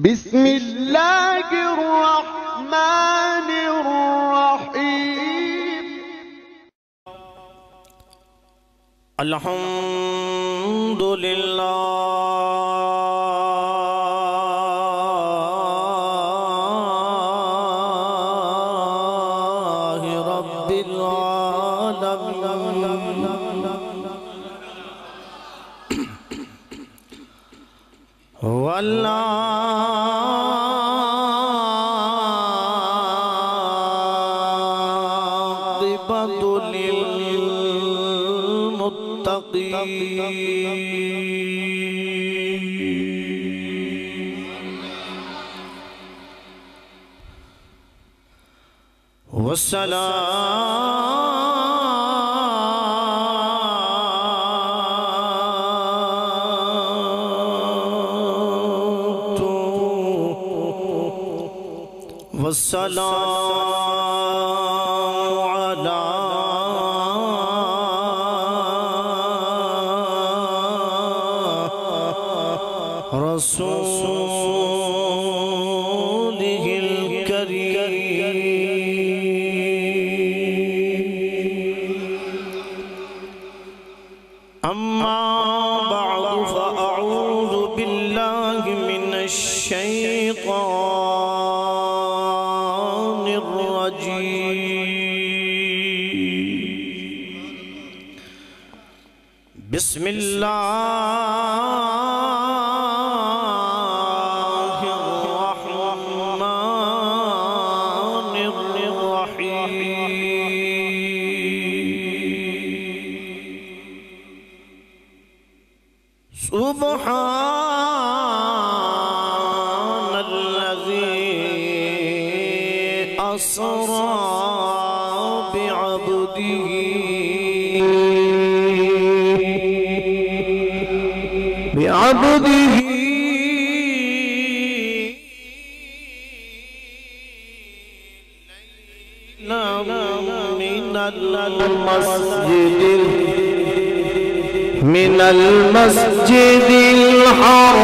بسم اللہ الرحمن الرحیم الحمدللہ رب العالمین والعاقبۃ للمتقین والسلام على رسوله الكريم أما بعد فأعوذ بالله من الشيطان الرجيم بسم الله الرحمن الرحيم سبحان الذي أسرى بعبده من المسجد الحرام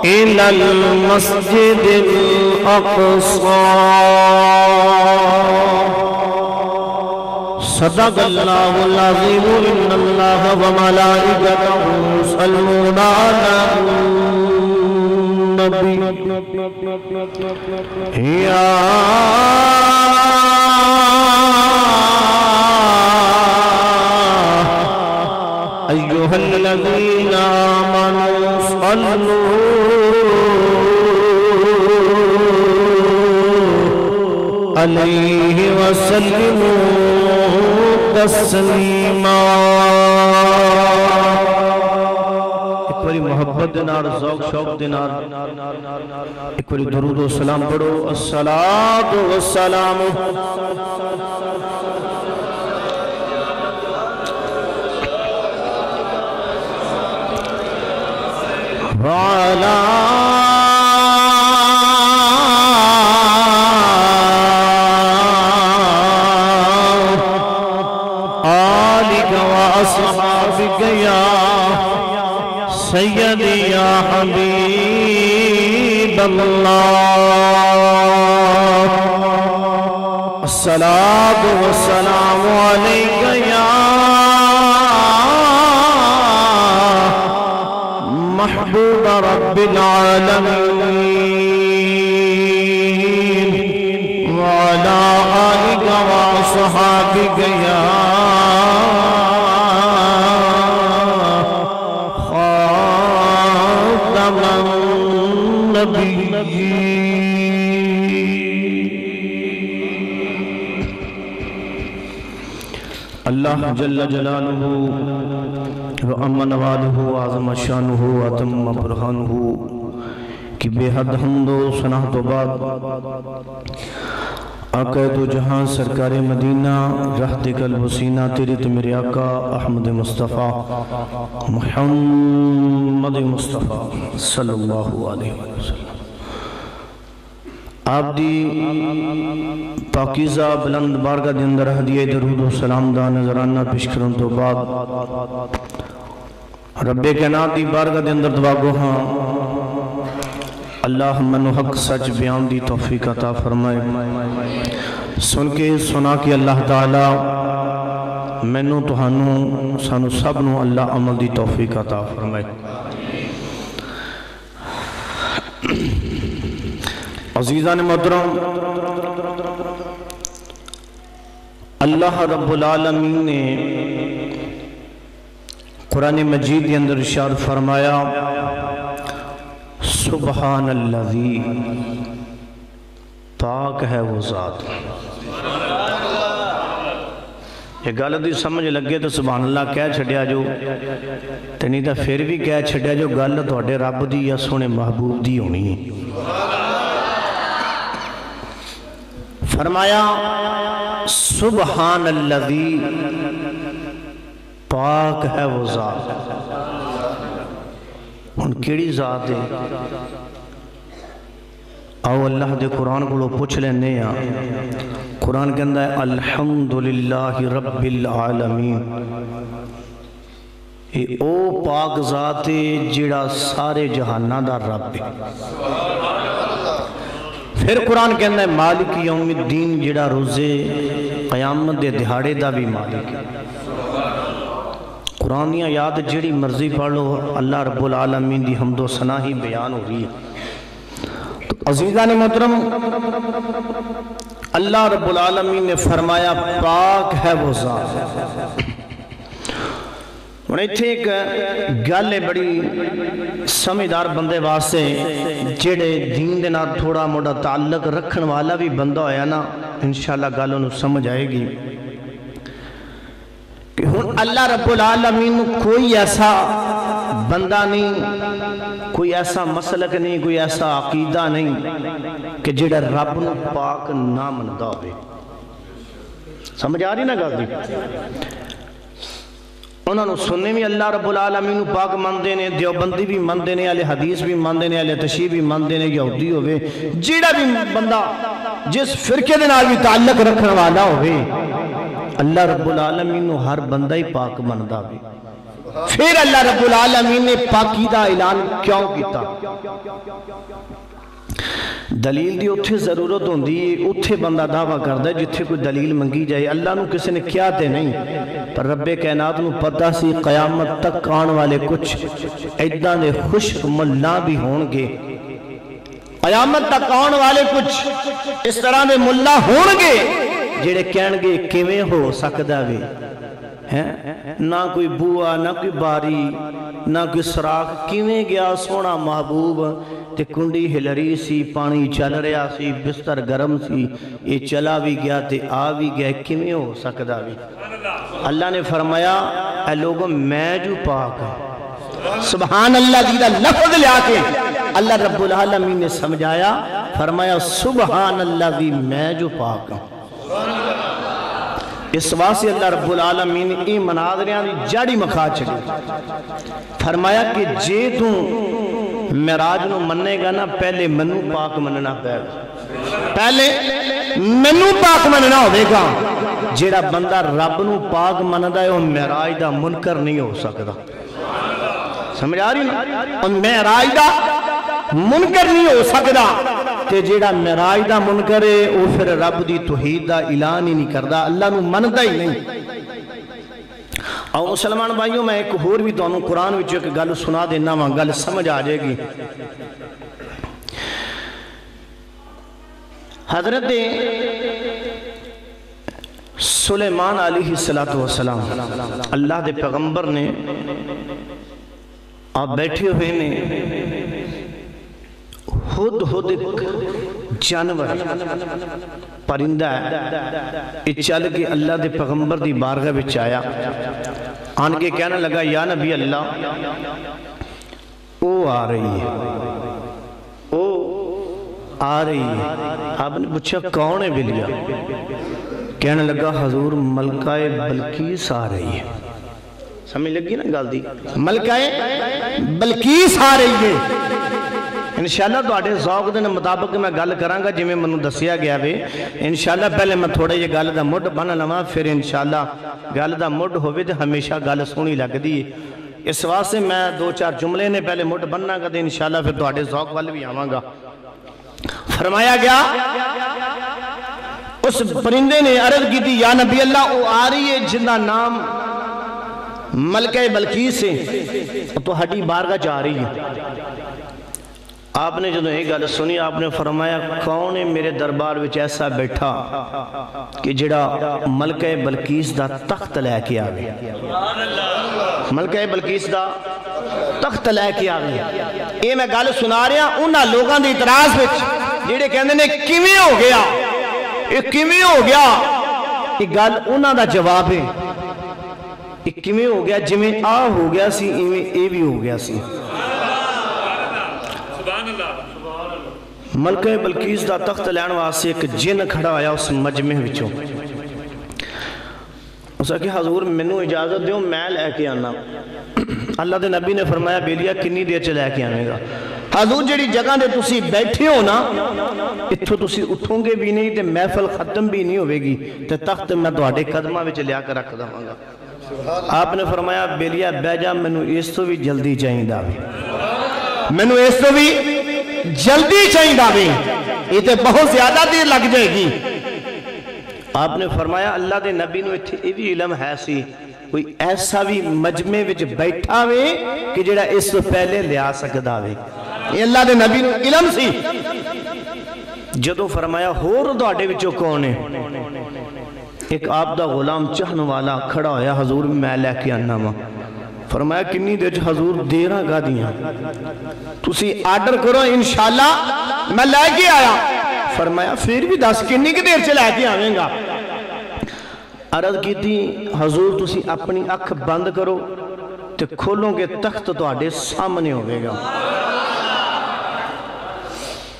إلى المسجد الأقصى صدق الله العظيم إن الله وملائكته يصلون على النبي يا أيها الذين آمنوا صلوا عليه وسلموا تسلیما ایک باری محبت دینار ذوق شوق دینار ایک باری درود و سلام پڑھو الصلاة والسلام وعلى أصحابك يا سيدي يا حبيب الله الصلاة والسلام عليك يا محبوب رب العالمين وعلى آلك وصحابك يا اللہ جل جلالہ وعم نوالہ وعظم شانہ وعظم برہانہ کی بے حد حمد و ثنا تو بعد آقا دو جہاں سرکار مدینہ رحت قلب و سینہ تیرے تو میرے آقا احمد مصطفیٰ محمد مصطفیٰ صلی اللہ علیہ وسلم آپ دی پاکیزہ بلند بارگاہ دے اندر ہدیہ درود و سلام دا نظرانہ پیش کرن تو بعد رب کائنات دی بارگاہ دے اندر دعا گو ہاں اللہ منو حق سچ بیان دی توفیق عطا فرمائے سن کے سنا کے اللہ تعالی مینوں تہانوں سانو سب نو اللہ عمل دی توفیق عطا فرمائے عزیزان محترم اللہ رب العالمین نے قرآن مجید کے اندر ارشاد فرمایا سبحان الذی پاک ہے وہ ذات یہ گل دی سمجھ لگے تو سبحان اللہ کہہ چھڑیا جو تے نہیں تو پھر بھی کہہ چھڑیا جو گل تواڈے رب دی یا سونے محبوب دی ہونی ہے فرمایا سبحان الذی پاک ہے وہ ذات ان کیڑی ذات ہے آؤ اللہ دے قرآن کو لو پوچھ لینے ہیں قرآن کے اندر ہے الحمدللہ رب العالمین یہ او پاک ذات ہے جڑا سارے جہانہ دا رب ہے پھر قرآن کے اندر ہے مالک یوم الدین جڑا روزے قیامت دے دہاڑے دا بھی مالک ہے قرآنیاں یاد جڑی مرضی پڑھ لو اللہ رب العالمین دی حمد و ثنا ہی بیان ہو رہی ہے تو عزیزان محترم اللہ رب العالمین نے فرمایا پاک ہے وہ ذات انہیں تھے ایک گل ہے بڑی سمجھدار بندے واسطے جڑے دین دے نال تھوڑا موڑا تعلق رکھن والا بھی بندہ ہویا نا انشاءاللہ گل انہوں سمجھ آئے گی کہ اللہ رب العالمین کوئی ایسا بندہ نہیں کوئی ایسا مسلک نہیں کوئی ایسا عقیدہ نہیں کہ جڑا رب نو پاک نہ مندا ہوئے سمجھ آ رہی نا گل دی انہوں نے سننے میں اللہ رب العالمین پاک مندے نے دیوبندی بھی مندے نے اہل حدیث بھی مندے نے اہل تشیع بھی مندے نے یہودی ہوئے جیڑا بھی بندہ جس فرقے دے نال بھی تعلق رکھنے والا ہوئے اللہ رب العالمین ہر بندہ ہی پاک مندا ہوئے پھر اللہ رب العالمین نے پاکی دا اعلان کیوں کیتا دلیل دی اتھے ضرورت ہوں دی اتھے بندہ دعویٰ کردہ جتھے کوئی دلیل منگی جائے اللہ نو کسی نے کیا تے نہیں پر رب کائنات نو پتہ سی قیامت تک آن والے کچھ ایدہ دے خوش ملہ بھی ہونگے قیامت تک آن والے کچھ اس طرح دے ملہ ہونگے جڑے کہنگے کیویں ہو سکدہ بھی نہ کوئی بوا نہ کوئی باری نہ کوئی سراغ کیویں گیا سونا محبوب تے کنڈی ہلری سی پانی چل رہا سی بستر گرم سی یہ چلا بھی گیا تے آ بھی گیا کیویں ہو سکدا بھی اللہ نے فرمایا اے لوگوں میں جو پاک ہوں سبحان اللہ دیدہ لفظ لیا کے اللہ رب العالمین نے سمجھایا فرمایا سبحان اللہ دی میں جو پاک ہوں اس واسطے اللہ رب العالمین ای مناظریاں دی جاڑی مکھا چھڑی فرمایا کہ جے تو معراج نو مننے گا نا پہلے منو پاک مننا پائے گا پہلے منو پاک مننا ہوئے گا جیڑا بندہ رب نو پاک مننا ہے وہ معراج دا منکر نہیں ہو سکتا سمجھ آ رہی نا اور معراج دا منکر نہیں ہو سکتا تے جیڑا معراج دا منکر ہے وہ پھر رب دی توحید دا اعلان ہی نہیں کردا اللہ نو مندا ہی نہیں اور مسلمان بھائیوں میں ایک اور بھی تو قرآن وچ ایک گل سنا دینا وہاں گل سمجھ آ جائے گی حضرت سلیمان علیہ السلام اللہ دے پیغمبر نے آپ بیٹھے ہوئے نے خود ایک جانور پرندہ ہے یہ چل کے اللہ دے پیغمبر دی بارگاہ وچ آیا آن کے کہنے لگا یا نبی اللہ او آ رہی ہے او آ رہی ہے آپ نے پوچھا کون ہے بلیا کہنے لگا حضور ملکہ بلقیس آ رہی ہے سمجھ لگی نا گل دی ملکہ بلقیس آ رہی ہے انشاءاللہ تو آٹھے ذوق دے مطابق میں گل کرانگا جی میں منو دسیا گیا بھی انشاءاللہ پہلے میں تھوڑے یہ گل دا مڈ بنا لما پھر انشاءاللہ گل دا مڈ ہوئے دے ہمیشہ گل سونی لگ دی اس واسطے میں دو چار جملے نے پہلے مٹ بننا کا دے انشاءاللہ پھر تواڈے ذوق وال بھی آواں گا. فرمایا گیا اس پرندے نے عرض کی تھی یا نبی اللہ وہ آ رہی ہے جنہ نام ملکہ بلقیس سے تو ہڈی بارگاہ جا رہی ہے. آپ نے جدوں یہ گل سنی آپ نے فرمایا کون ہے میرے دربار وچ ایسا بیٹھا کہ جڑا ملکہ بلقیس دا تخت لے کے آگے, ملکہ بلقیس دا تخت لے کے آگے. یہ میں گل سنا رہا انہاں لوگاں دے اعتراض وچ جڑے کہندے نے کیویں ہو گیا, یہ کیویں ہو گیا, یہ گل انہاں دا جواب ہے. یہ کیویں ہو گیا جویں آ ہو گیا سی ایویں اے بھی ہو گیا سی. ملکہ بلقیس دا تخت لین واسطے ایک جن کھڑا آیا اس مجمع وچوں. اس کہ حضور مینوں اجازت دیو میں لے کے آنا. اللہ دے نبی نے فرمایا بیلیا کنی دیر چ لے کے آنے گا. حضور جڑی جگہ دے تسی بیٹھے ہو نا اتھوں تسی اٹھوں گے بھی نہیں تے محفل ختم بھی نہیں ہوئے گی تے تخت میں تواڈے قدماں وچ لیا کے رکھ داں گا. آپ نے فرمایا بیلیا بہ جا مینوں اس تو بھی جلدی چاہیدا وے, مینوں اس تو بھی جلدی چاہیدا وے, یہ تے بہت زیادہ دیر لگ جائے گی. آپ نے فرمایا اللہ دے نبی نو اتھے یہ بھی علم ہے سی کوئی ایسا بھی مجمع وچ بیٹھا وے کہ جڑا اس تو پہلے لیا سکدا وے. یہ اللہ دے نبی نو علم سی. جدو فرمایا ہور تواڈے وچوں کون ہے, ایک آپ دا غلام چہن والا کھڑا ہویا حضور میں لے کے آنا وا. فرمایا کنی دیر حضور دیرہ گا دیاں تسی آرڈر کرو انشاءاللہ میں لے کے آیا. فرمایا پھر بھی دس کنی کی دیر سے لے کے آویں گا. عرض کی تھی حضور تسی اپنی اکھ بند کرو تے کھولوں گے تخت تو آڈے سامنے ہوئے گا.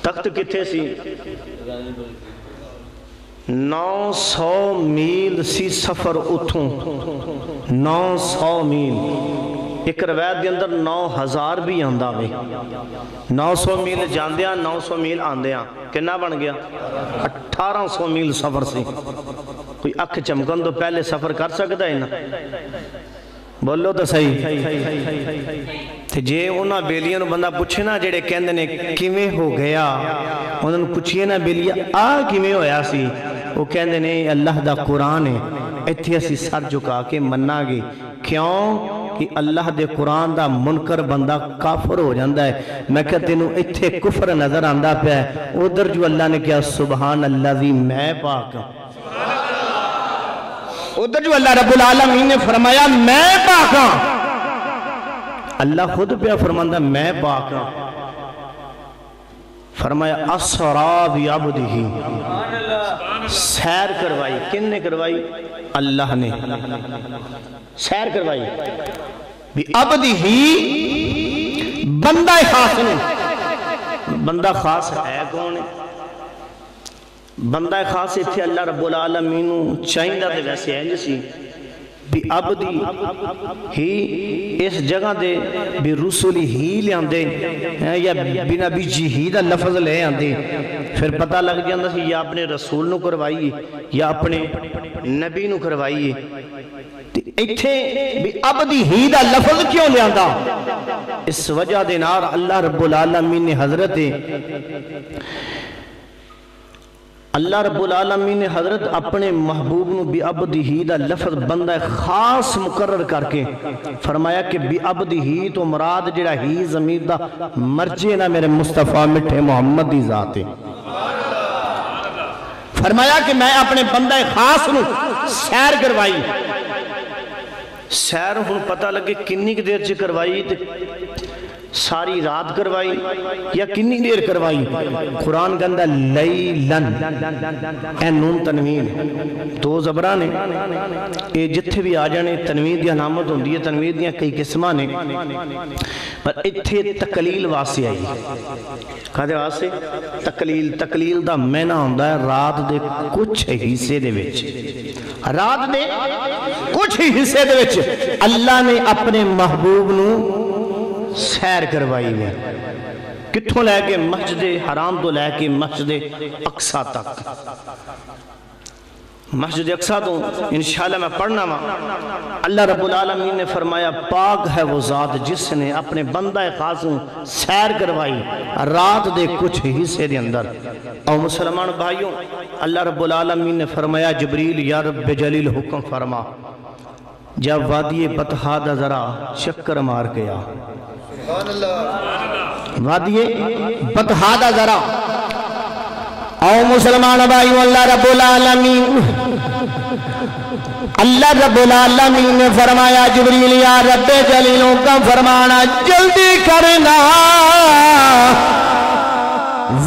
تخت کتھے سی 900 میل سی سفر اتھوں, 900 میل. ایک روایت دے اندر 9000 بھی آندہ وے. 900 میل جاندیاں 900 میل آندیاں کنا بن گیا 1800 میل سفر سی. کوئی اکھ چمکن تو پہلے سفر کر سکتا ہے نا, بولو تو صحیح. تے جے انہاں بیلیاں نو بندہ پوچھے نا جڑے کہندے نے کیویں ہو گیا, انہاں نو پوچھئے نا بیلیا آ کیویں ہویا سی, وہ کہندے نے اللہ دا قرآن ہے ایتھے اسی سر جھکا کے مننا گے. کیوں کہ اللہ دے قرآن دا منکر بندہ کافر ہو جاندہ ہے. میں کہتے ہیں ایتھے کفر نظر آندہ پہ ہے, ادھر جو اللہ نے کہا سبحان اللہ ذی میں پاک, ادھر جو اللہ رب العالمین نے فرمایا میں پاک ہوں. اللہ خود پہ فرماندہ میں پاک ہوں. فرمایا اسرا بعبدہ, سیر کروائی. کن نے کروائی؟ اللہ نے سیر کروائی. بعبدہ بندہ خاص نے. بندہ خاص ہے کون ہے؟ بندہ خاص تھے اللہ رب العالمین چاہیدہ دے ویسے ہے جسی بھی عبدی ہی اس جگہ دے بھی رسولی ہی لے آندے یا بنا بھی جی دا لفظ لے آندے. پھر پتہ لگ جاندہ سی یا اپنے رسول نو کروائیے یا اپنے نبی نو کروائیے. اتھے بھی عبدی ہی دا لفظ کیوں لے آندہ؟ اس وجہ دے نار اللہ رب العالمین نے حضرت اپنے محبوب نو بی عبدہی دا لفظ بندہ خاص مقرر کر کے فرمایا کہ بی عبدہی تو مراد جڑا ہی ضمیر دا مرجے نا میرے مصطفیٰ مٹھے محمد دی ذات ہے. فرمایا کہ میں اپنے بندہ خاص نو سیر کروائی. سیر ہن پتہ لگے کنی کی دیر سے کروائی ساری رات کروائی یا کنی دیر کروائی. قرآن گندہ لیلن اے نون تنوین دو زبرانے اے جتھے بھی آ جانے تنوین دی علامت ہوندی ہے. تنوین دیاں کئی قسمہ نے پر اتھے تقلیل واسے آئی. کہتے واسے تقلیل دا معنی ہوندہ ہے رات دے کچھ حصے دے وچ, رات دے کچھ حصے دے وچ اللہ نے اپنے محبوب نو سیر کروائی ہے. کتھوں لے کے مسجد حرام تو لے کے مسجد اقصی تک. مسجد اقصی تو انشاءاللہ میں پڑھنا وا. اللہ رب العالمین نے فرمایا پاک ہے وہ ذات جس نے اپنے بندہ خاصوں سیر کروائی رات دے کچھ حصے دے اندر. اور مسلمان بھائیوں اللہ رب العالمین نے فرمایا جبریل یا رب جلیل حکم فرما جب وادی بطحا دا ذرا چکر مار گیا. وادی بطحا دا ذرا او مسلمان بھائیو اللہ رب العالمین نے فرمایا جبریل یا رب جلیلوں کا فرمانا جلدی کرنا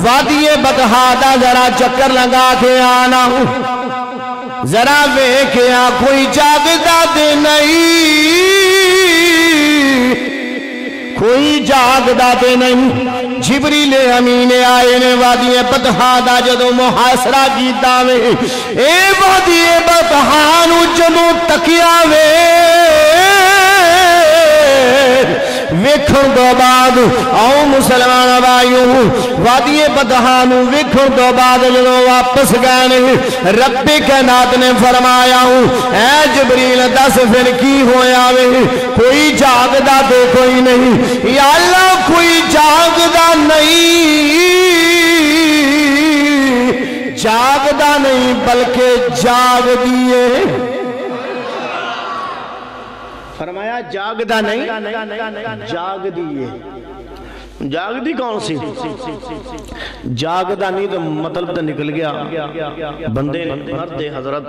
وادی بطحا دا ذرا چکر لگا کے آنا ذرا ویکھیا کوئی جاگدا تے نہیں کوئی جاگدا تے نہیں. جبریل امین آئے نے وادی بطحا دا جدو محاصرہ کیتا وے اے وادی بطحا نو جدو تکیا وے ویکھن دو بعد آؤ مسلمان بھائیوں وادی بطحا نو ویکھن دو بعد جدو واپس گئے رب کائنات نے فرمایا اے جبریل دس پھر کی ہویا وے کوئی جاگدا تے کوئی نہیں یا اللہ کوئی جاگدا نہیں جاگدا نہیں بلکہ جاگ دیئے. فرمایا جاگدا نہیں جاگ دیئے. جاگ دی کون سی جاگدا نہیں تو مطلب تو نکل گیا بندے مرد حضرت.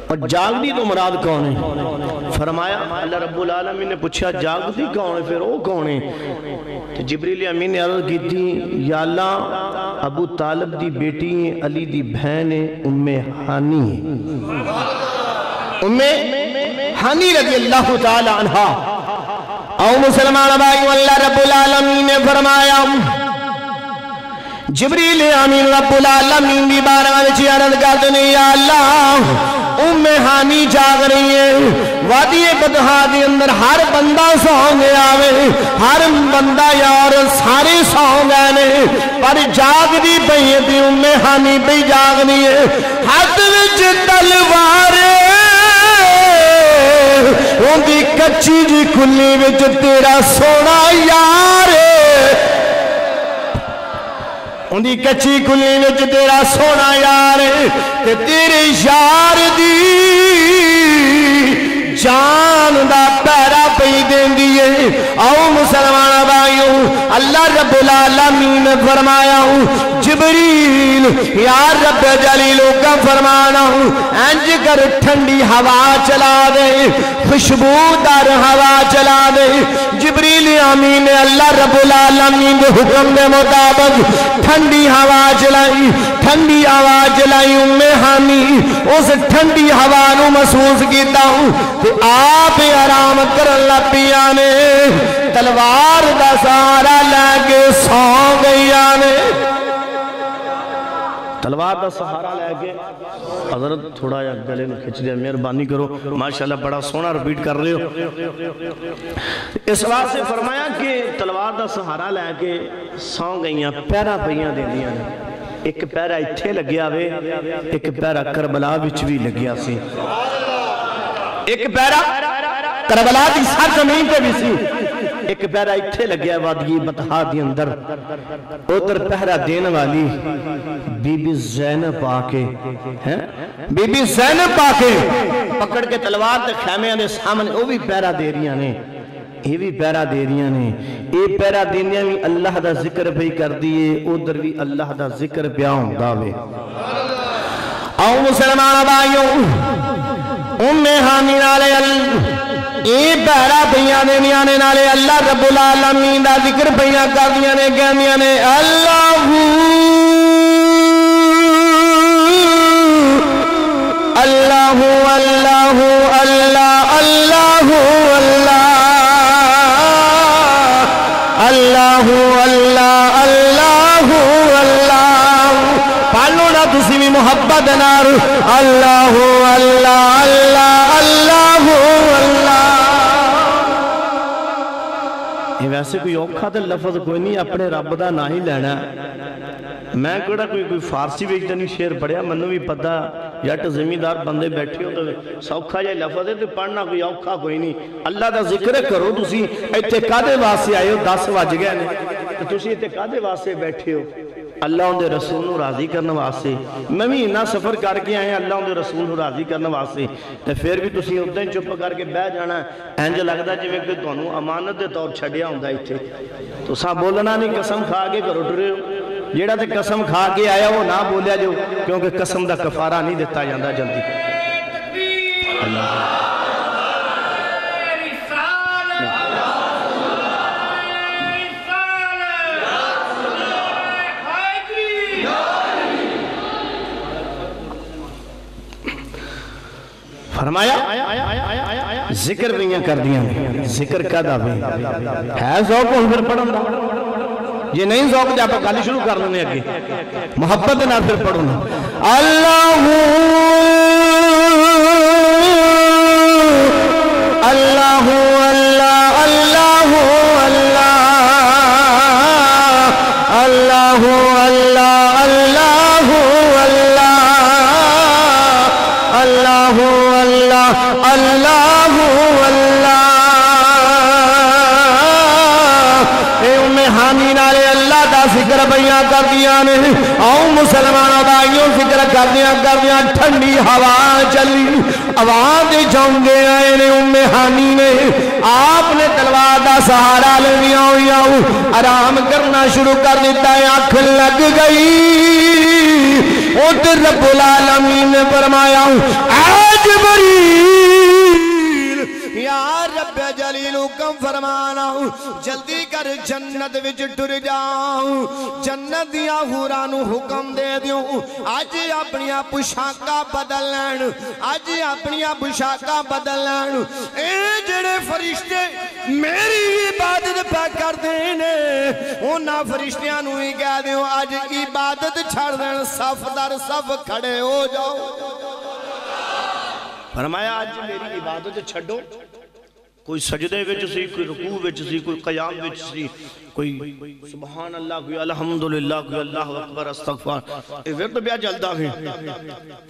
اور جاگ دی تو مراد کون ہے؟ فرمایا اللہ رب العالمین نے پوچھا جاگ دی کون ہے پھر وہ کون ہے؟ تو جبریل امین نے عرض کی تھی یا اللہ ابو طالب دی بیٹی ہیں علی دی بہن ہے ام ہانی ہے ام ہانی رضی اللہ تعالی عنہ. او مسلمان بھائی اللہ رب العالمین نے فرمایا جبریل امین رب العالمین دی بارگاہ وچ عرض کرتے ہیں یا اللہ ام ہانی جاگ رہی ہے وادی بطحا دے اندر ہر بندہ سو گیا وے ہر بندہ یار سارے سو گئے نے پر جاگ دی پئی تے ام ہانی پئی جاگنی ہے ہاتھ وچ تلوار ان دی کچی جی کھلی وچ تیرا سونا یار ان دی کچی کھلی وچ تیرا سونا یار تے تیرے یار دی جان دا پیرا پئی دین دیئے. آؤ مسلمان بھائیوں اللہ رب العالمین نے فرمایا جبریل یا رب جلیلوں کا فرمانا انج کر ٹھنڈی ہوا چلا دے خوشبودار ہوا چلا دے. جبریل امین نے اللہ رب العالمین کے حکم دے مطابق ٹھنڈی ہوا چلائی ٹھنڈی ہوا چلائی ام ہانی اس ٹھنڈی ہوا نو محسوس کیتا ہوں کہ آپ آرام کرن لگ پیا نے تلوار دا سہارا لے کے سو گئیا نے تلوار دا سہارا لے کے. حضرت تھوڑا یا گلے نے کھچ دیا مہربانی کرو ماشاءاللہ بڑا سونا ریپیٹ کر رہے ہو. اس بات سے فرمایا کہ تلوار دا سہارا لے کے سو گئیاں پیرا پئیاں دے دیا نے ایک پیرا اتھے لگیا وے ایک پیرا کربلا وچ بھی لگیا سی ایک پیرا کربلا دی سر زمین پہ بھی سی ایک پیرا اتھے لگیا وادی بطحا دی اندر ادھر پہرا دین والی بی بی زینب آکے بی بی زینب آکے پکڑ کے تلوار دے خیمے دے سامنے وہ بھی پیرا دے رہی نے یہ بھی پیرا دے رہی نے یہ پیرا دینیا بھی اللہ دا ذکر بھی کر دیئے ادھر بھی اللہ دا ذکر پیا ہوں داوے. آؤ مسلمان بھائیوں ام ہانی نالے اے پیرا پہیاں دینیاں نے نالے اللہ رب العالمین دا ذکر پہیاں کر دیاں نے کہنیاں نے اللہ اللہ اللہ اللہ اللہ اللہ اللہ اللہ اللہ پالو نا تسی بھی محبت نار اللہ اللہ اللہ اللہ اللہ. یہ ویسے کوئی اوکھا تے لفظ کوئی نہیں اپنے رب دا نہ ہی لینا میں کڑا کوئی فارسی ویچتا نہیں شعر پڑھیا منو بھی پتا جٹ زمیندار بندے بیٹھے ہو تو سوکھا جائے لفظ ہے تو پڑھنا کوئی اوکھا کوئی نہیں اللہ دا ذکر کرو تسی ایتھے کادے واسطے آئے ہو 10 بج گئے نے تو تسی ایتھے کادے واسطے بیٹھے ہو اللہ ان دے رسول نو راضی کرنے واسطے میں بھی انہا سفر کر کے آئے ہیں اللہ ان دے رسول نو راضی کرنے واسطے تو پھر بھی تسی ادھیں چپ کر کے بہ جانا اینج لگتا جویں کہ تانوں امانت دے طور چھڈیا ہوندا ایتھے تو سا بولنا نہیں قسم کھا کے گھروں ٹرے ہو جیڑا تے قسم کھا کے آیا وہ نہ بولیا جو کیونکہ قسم دا کفارہ نہیں دیتا جاندہ جلدی اللہ فرمایا ذکر بھی کر دیا ذکر کا دا بھی ہے ذوق ہوں پھر پڑھوں گا یہ نہیں ذوق جب گالی شروع کر لینے اگے محبت نہ پھر پڑھوں گا اللہ اللہ اللہ اللہ اللہ اللہ اللہ اللہ اللہ اللہ اللہ اللہ اے ام ہانی نالے اللہ دا ذکر بیاں کر دیا نے آؤں مسلمانوں بھائیوں ذکر کر دیا ٹھنڈی ہوا چلی آواز جونگے آئے نے ام ہانی نے آپ نے تلوار دا سہارا لے دیا آرام کرنا شروع کر دیتا ہے آنکھ لگ گئی ادھر رب العالمین نے فرمایا اے جبریل یا رب جلیل حکم فرمانا جلدی کر جنت وچ ٹر جاؤں جنت دیا حورانو حکم دے دیوں آج اپنیا پوشاکا بدل لین آج اپنیا پوشاکا بدل لین اے جڑے فرشتے میری عبادت پہ کر دینے انہا فرشتیاں نو ہی کہہ دیوں آج عبادت چھڑ دین صف در صف کھڑے ہو جاؤ فرمایا آج میری عبادت چھڑو کوئی سجدے وچ سی کوئی رکوع وچ سی کوئی قیام وچ سی کوئی سبحان اللہ کوئی الحمدللہ کوئی اللہ اکبر استغفار یہ تو بیا جلدہ بھی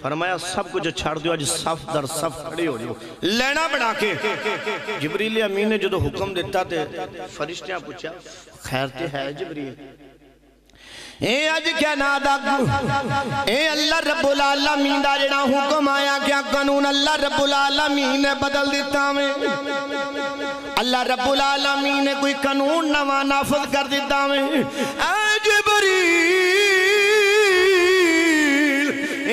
فرمایا سب کچھ چھڑ دیو آج صف در صف کھڑے ہو دیو لینا بڑھا کے جبریل امین نے جو حکم دیتا تھے فرشتیاں پوچھا خیر تے ہے جبریل اے آج کیا نادا اے اللہ رب العالمین دا جڑا حکم آیا کیا قانون اللہ رب العالمین نے بدل دیتا میں اللہ رب العالمین نے کوئی قانون نوا نافذ کر دیتا میں اے جبریل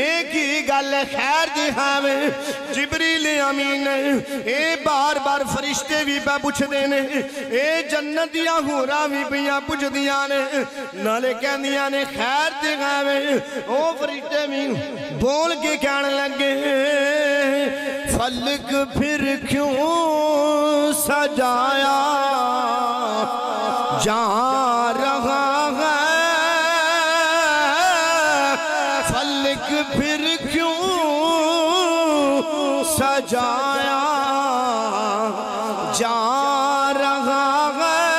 ایک ہی گل خیر دی ہمیں جبریل امین اے بار بار فرشتے بھی پہ پوچھ دینے اے جنت دیا ہورا بھی پہ پوچھ دیا نے نالے کہن دیا نے خیر دی ہمیں او فرشتے بھی بول کے کہنے لگے فلک پھر کیوں سجایا جہاں رہا ہے فلک پھر کیوں سجایا جا رہا ہے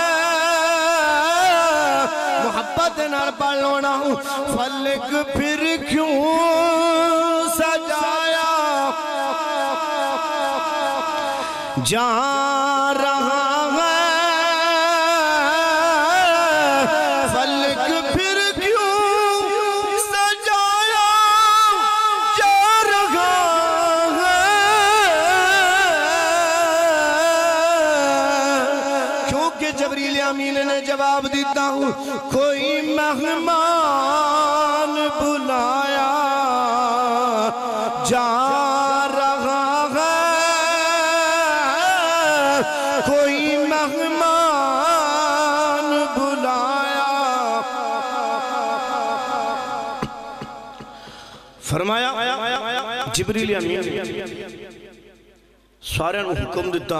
محبت نار پڑھونا فلک پھر کیوں سجایا جا رہا ہے فلک پھر کیوں سجایا جا رہا ہے کیونکہ جبریل امین نے جواب دیتا ہوں کوئی مہمان بلایا جا رہا ہے کوئی مہمان بلایا فرمایا جبریل امین سارے نو حکم دیتا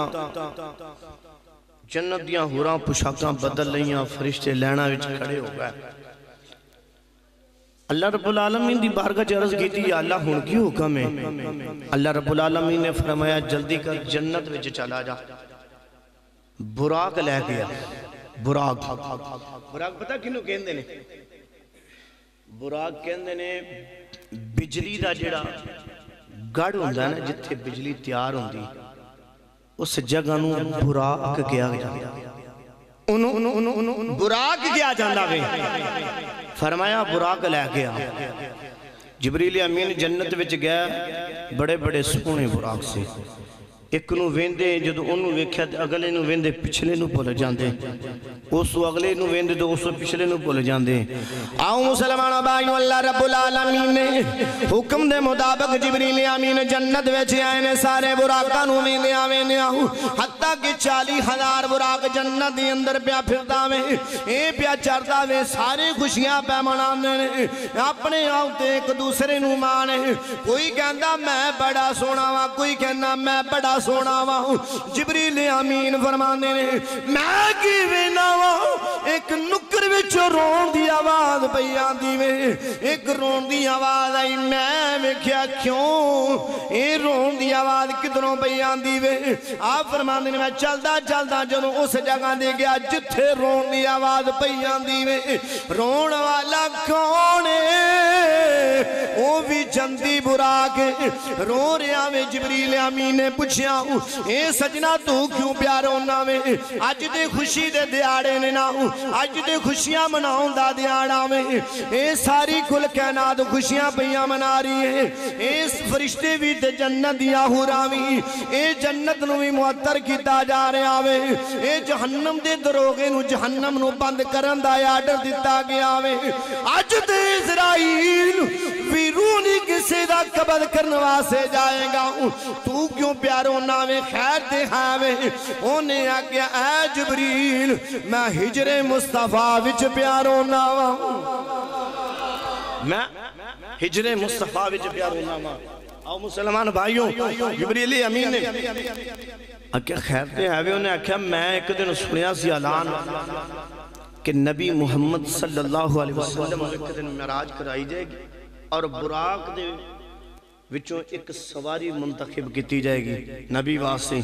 جنت دیاں ہوراں پوشاکاں بدل لیاں فرشتے لینا وچ کھڑے ہو گئے اللہ رب العالمین دی بارگاہ عرض کی تھی یا اللہ ہن کی حکم ہے اللہ رب العالمین نے فرمایا جلدی کر جنت وچ چلا جا براق لے گیا براق پتہ کنوں کہندے نے براق کہندے نے بجلی دا جڑا گڑھ ہوندا ہے نا جتھے بجلی تیار ہوندی اس جگہ نو براق کیا جاندا براق کیا جاندا وے فرمایا براق لے گیا جبریل امین جنت وچ گیا بڑے بڑے سونے براق سے ایک نو ویندے جدو انہوں ویکھیا تے اگلے نو ویندے پچھلے نو بھول جاندے اس اگلے نو ویندے تو اس پچھلے نو بھول جاندے آؤ مسلمانوں بھائیوں اللہ رب العالمین نے حکم دے مطابق جبریل امین جنت وچ آئے نے سارے براقاں نو ویندے آویں آؤ حتیٰ کہ 40,000 براق جنت دے اندر پیا پھردا وے اے پیا چڑھدا وے سارے خوشیاں پہ مناندے نے اپنے آؤ تے ایک دوسرے نو مانے کوئی کہندا میں بڑا سونا وا کوئی کہنا میں بڑا سونا وا جبریل امین فرماندے نے میں کی وینا وا ایک نکر وچ رون دی آواز پئی آندی وے ایک رون دی آواز آئی میں ویکھیا کیوں اے رون دی آواز کدھروں پئی آندی وے آپ فرماندے نے میں چلدا چلدا جدوں اس جگہ دے گیا جتھے رون دی آواز پئی آندی وے رون والا کون ہے او بھی جندی براق رو رہا وے جبریل امین نے پوچھیا اے سجنا تو کیوں پیار ہونا میں آج دے خوشی دے دیاڑے نے نا آج دے خوشیاں مناؤں دا دیاڑا میں اے ساری کل کائنات خوشیاں پہیاں منا رہی ہے اے فرشتے بھی تے جنت دیا ہو راوی اے جنت نو بھی معطر کیتا جا رہے آوے اے جہنم دے دروگے نو جہنم نو بند کرن دا آرڈر دیتا گیا آوے آج دے اسرائیل ویرونی کسی دا قبض کرنوا سے جائے گا تو کیوں پیار ہونا میں خیر دے ہاوے انہیں آگیا اے جبریل میں ہجر مصطفیٰ وچ پیار ہونا وا میں ہجر مصطفیٰ وچ پیار ہونا وا آؤ مسلمان بھائیوں جبریل امین نے آگیا خیر دے ہاوے انہیں آگیا میں ایک دن سنیا سی اعلان کہ نبی محمد صلی اللہ علیہ وسلم ایک دن معراج کرائی جائے گی اور براق دے وچوں ایک سواری منتخب کیتی جائے گی نبی واسطے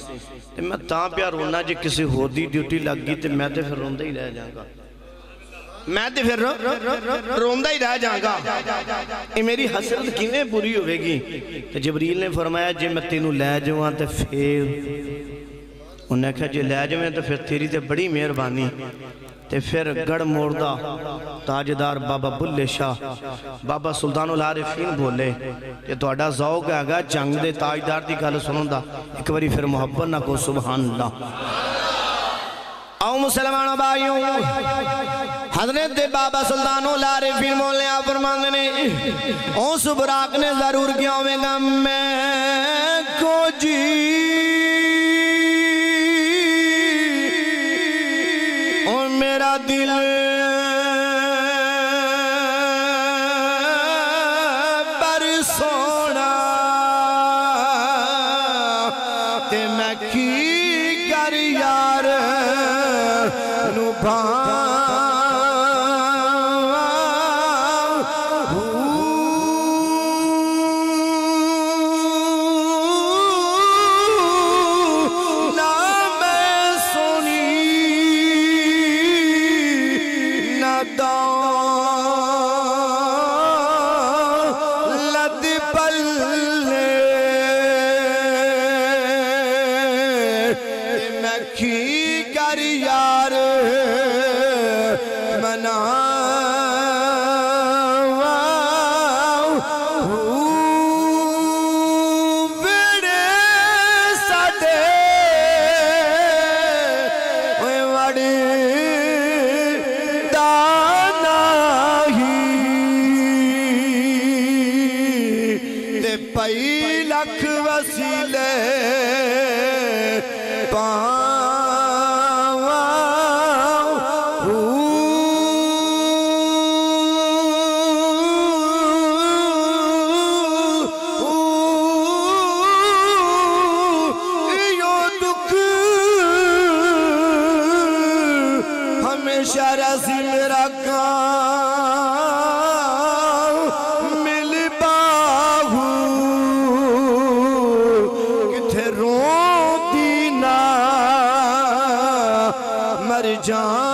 تے میں تاں پیار رونا جے کسی ہور دی ڈیوٹی لگ گئی تے میں تے پھر روندہ ہی رہ جاؤں گا میں تے پھر روندہ ہی رہ جاؤں گا اے میری حسرت کیویں بری ہوئے گی تے جبریل نے فرمایا جے میں تینوں لے جاؤں تے پھر انہوں نے کہا جے لے جاؤں تے پھر تیری تے بڑی مہربانی تے پھر گڑ موردہ تاجدار بابا بلے شاہ بابا سلطان العارفین بولے کہ تو اڈا ذوق ہے گا جنگ دے تاجدار دی گل سنوں دا ایک باری پھر محبت نہ کو سبحان اللہ آؤ مسلمان بھائیوں حضرت بابا سلطان العارفین بولے آپ فرماندے نے اس براق نے ضرور کیا ہوئے گا میں کو جی میرا دل پر سونا تے میں کی کر یار نو پئی لکھ وسیلے ہمیشہ رسی میرا کام مل باہو کتھے رو دینا مر جاؤں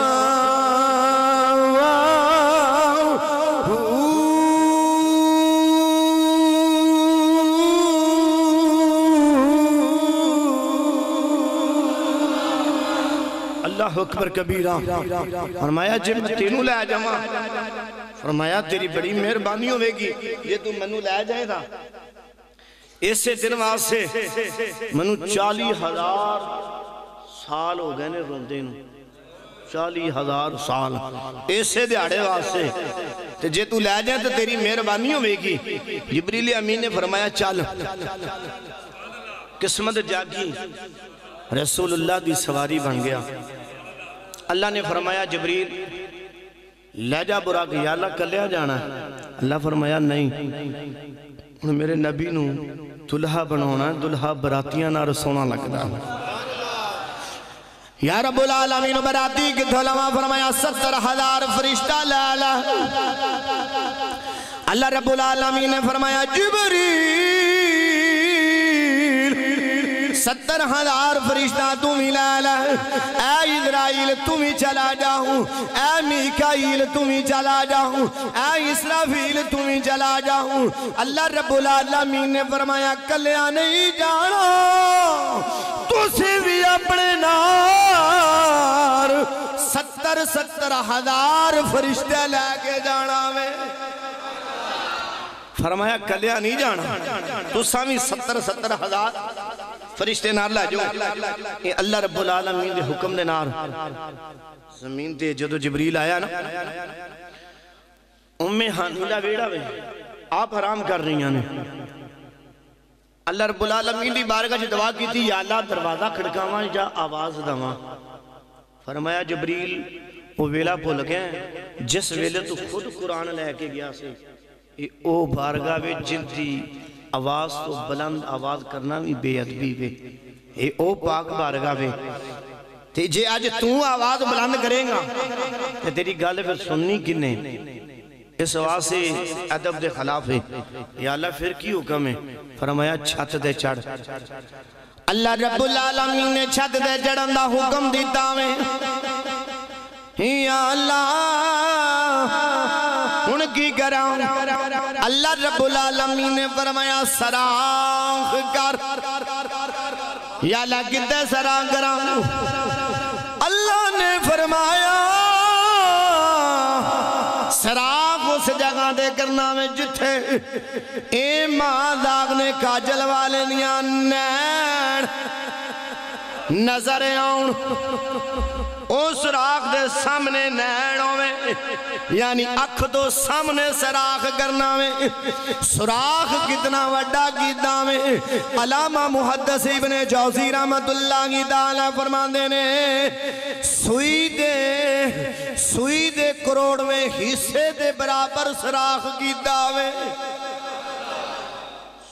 اللہ اکبر کبیرہ فرمایا جب میں تینوں لے جاواں فرمایا تیری بڑی مہربانی ہوئے گی یہ تو منو لے جائے تھا اسے دن واسے منو 40,000 سال ہو گئے نے روندے نو 40,000 سال اسے دیاڑے واسے تے جے تو لے جائے تو تیری مہربانی ہوئے گی جبریل امین نے فرمایا چل قسمت جاگی رسول اللہ دی سواری بن گیا اللہ نے فرمایا جبریل لے جا براق یا اللہ کلیا جانا اللہ فرمایا نہیں میرے نبی نو دلہا بناونا ہے دلہا براتیاں نہ رسونا لگتا یا رب العالمین براتی کی دھولما فرمایا 70,000 فرشتہ لالا اللہ رب العالمین نے فرمایا جبریل 70,000 فرشتہ تمہیں لالا اے اسرائیل تمہیں چلا جاؤں اے میکائیل تمہیں چلا جاؤں اے اسرافیل تمہیں چلا جاؤں اللہ رب العالمین نے فرمایا کلیا نہیں جانا تسی بھی اپنے نار 70,000 فرشتے لے کے جانا میں فرمایا کلیا نہیں جانا تو سامی 70,000 فرشتے نار لے جو اللہ رب العالمین دے حکم دے نار زمین تے جدو جبریل آیا نا حاملہ ویڑا وے آپ حرام کر رہی ہیں اللہ رب العالمین دی بارگاہ جو دعا کی تھی یا اللہ دروازہ کھڑکاواں یا آواز دواں فرمایا جبریل وہ ویلا بھول گئے جس ویلے تو خود قرآن لے کے گیا سے او بارگاہ وے جن دی آواز تو بلند آواز کرنا بھی بے ادبی وے او پاک بارگاہ وے تے جے آج تو آواز بلند کریں گا تے تیری گالے پھر سننی کنے اس آواز سے ادب دے خلاف ہے یا اللہ پھر کی حکم ہے فرمایا چھت دے چڑھ اللہ رب العالمین نے چھت دے چڑھن دا حکم دیتا میں یا اللہ ان کی کراؤں اللہ رب العالمین نے فرمایا سراخ کر یا اللہ کتے سراخ کراؤں اللہ نے فرمایا سراخ اس جگہ دے کرنا میں جتھے اے ماں داغ نے کاجل والے نیا نین نظر آؤں اس سراخ دے سامنے نینوں میں یعنی اکھ دو سامنے سراخ کرنا میں سراخ کتنا وڈا کیتا میں علامہ محدث ابن جوزی رحمت اللہ کی تعالیٰ فرمان دینے سوئی دے کروڑ میں حصے دے برابر سراخ کیتا میں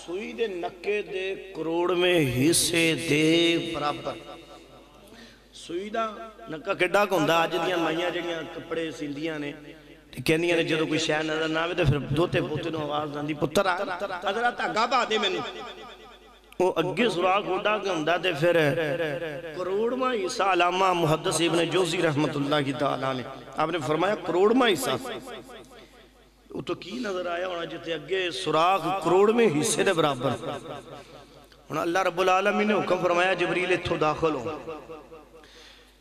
سوئی دے نکے دے کروڑ میں حصے دے برابر سوئی دا نکا کڈا کھوندا آج دیاں مائیاں جڑیاں کپڑے سیندیاں نے کہندیاں نے جدو کوئی شے نظر نہ آوے تے پھر دوتے پوتے نو آواز آندی پتر آ حضرا دھاگا پا دے مینوں وہ اگے سراخ اڈا کے ہوندا تے پھر کروڑواں حصہ علامہ محدث ابن جوزی رحمت اللہ کی تعالیٰ نے آپ نے فرمایا کروڑواں حصہ وہ تو کی نظر آیا ہونا جتے اگے سراخ کروڑ میں حصے دے برابر ہونا اللہ رب العالمین نے حکم فرمایا جبریل اتھو داخل ہو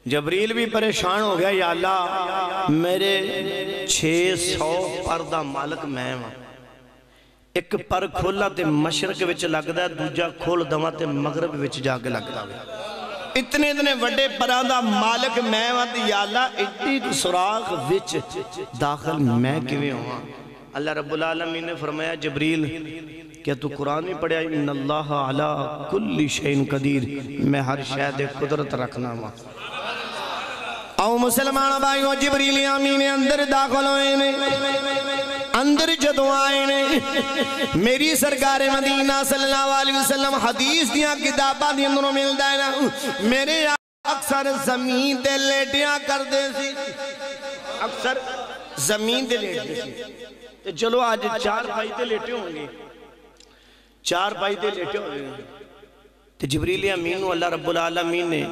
جبریل بھی پریشان ہو گیا یا اللہ میرے 600 پردہ مالک میں ہوں ایک پر کھولا تے مشرق وچ لگ دا دوجہ کھول دوا تے مغرب وچ جا کے لگ دا اتنے وڈے پرادہ مالک میں ہوں یا اللہ ایڈی سراخ وچ داخل میں کیویں ہوں اللہ رب العالمین نے فرمایا جبریل کیا تو قرآن میں پڑھیا ان اللہ علی کل شیء قدیر میں ہر شے دے قدرت رکھنا ہوں او مسلمان بھائیو جبریل امین اندر داخل ہوئے نے اندر جدو آئے نے میری سرکار مدینہ صلی اللہ علیہ وسلم حدیث دیا کتابہ دی اندروں ملتا ہے نا میرے اکثر زمین دے لیٹیاں کر دے سی اکثر زمین دے لیٹے سی چلو آج 4 بھائی دے لیٹے ہوں گے 4 بھائی دے لیٹے ہوں گے جبریل امین اللہ رب العالمین نے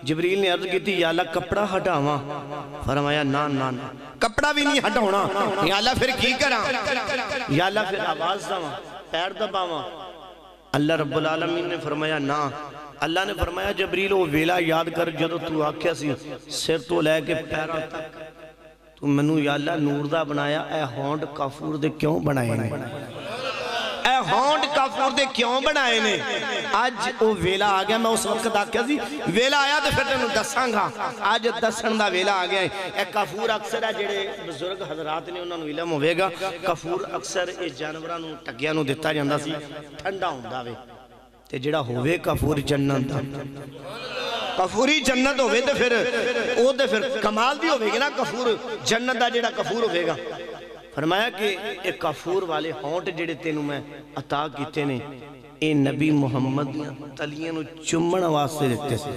جبریل نے عرض کی تھی یا اللہ کپڑا ہٹاواں فرمایا نا نا نا کپڑا بھی نہیں ہٹاونا یا اللہ پھر کی کراں یا اللہ پھر آواز دواں پیر دباواں اللہ رب العالمین نے فرمایا نا اللہ نے فرمایا جبریل وہ ویلا یاد کر جدو تو آکھیا سی سر تو لے کے پیروں تک تو منو یا اللہ نور دا بنایا اے ہونڈ کافور دے کیوں بنائے نے اے ہونڈ کافور دے کیوں بنائے نے آج وہ ویلا آگیا میں اس وقت آکھیا سی ویلا آیا تو پھر تینوں دساں گا آج دسن دا ویلا آگیا اے کافور اکثر ہے جڑے بزرگ حضرات نے انہوں نے علم ہوئے گا کافور اکثر اے جانورانوں ٹگیانوں دیتا جاندہ سی ٹھنڈا ہوندہ وے تے جڑا ہوئے کافور جنت دا کافوری جنت ہوئے تے پھر کمال دی ہوئے گا نا کافور جنت دا جڑا کافور ہوئے گا فرمایا کہ ایک کافور والے ہونٹ جڑے تینوں میں عطا کیتے نے اے نبی محمد تلیاں نو چمن واسطے دیتے سے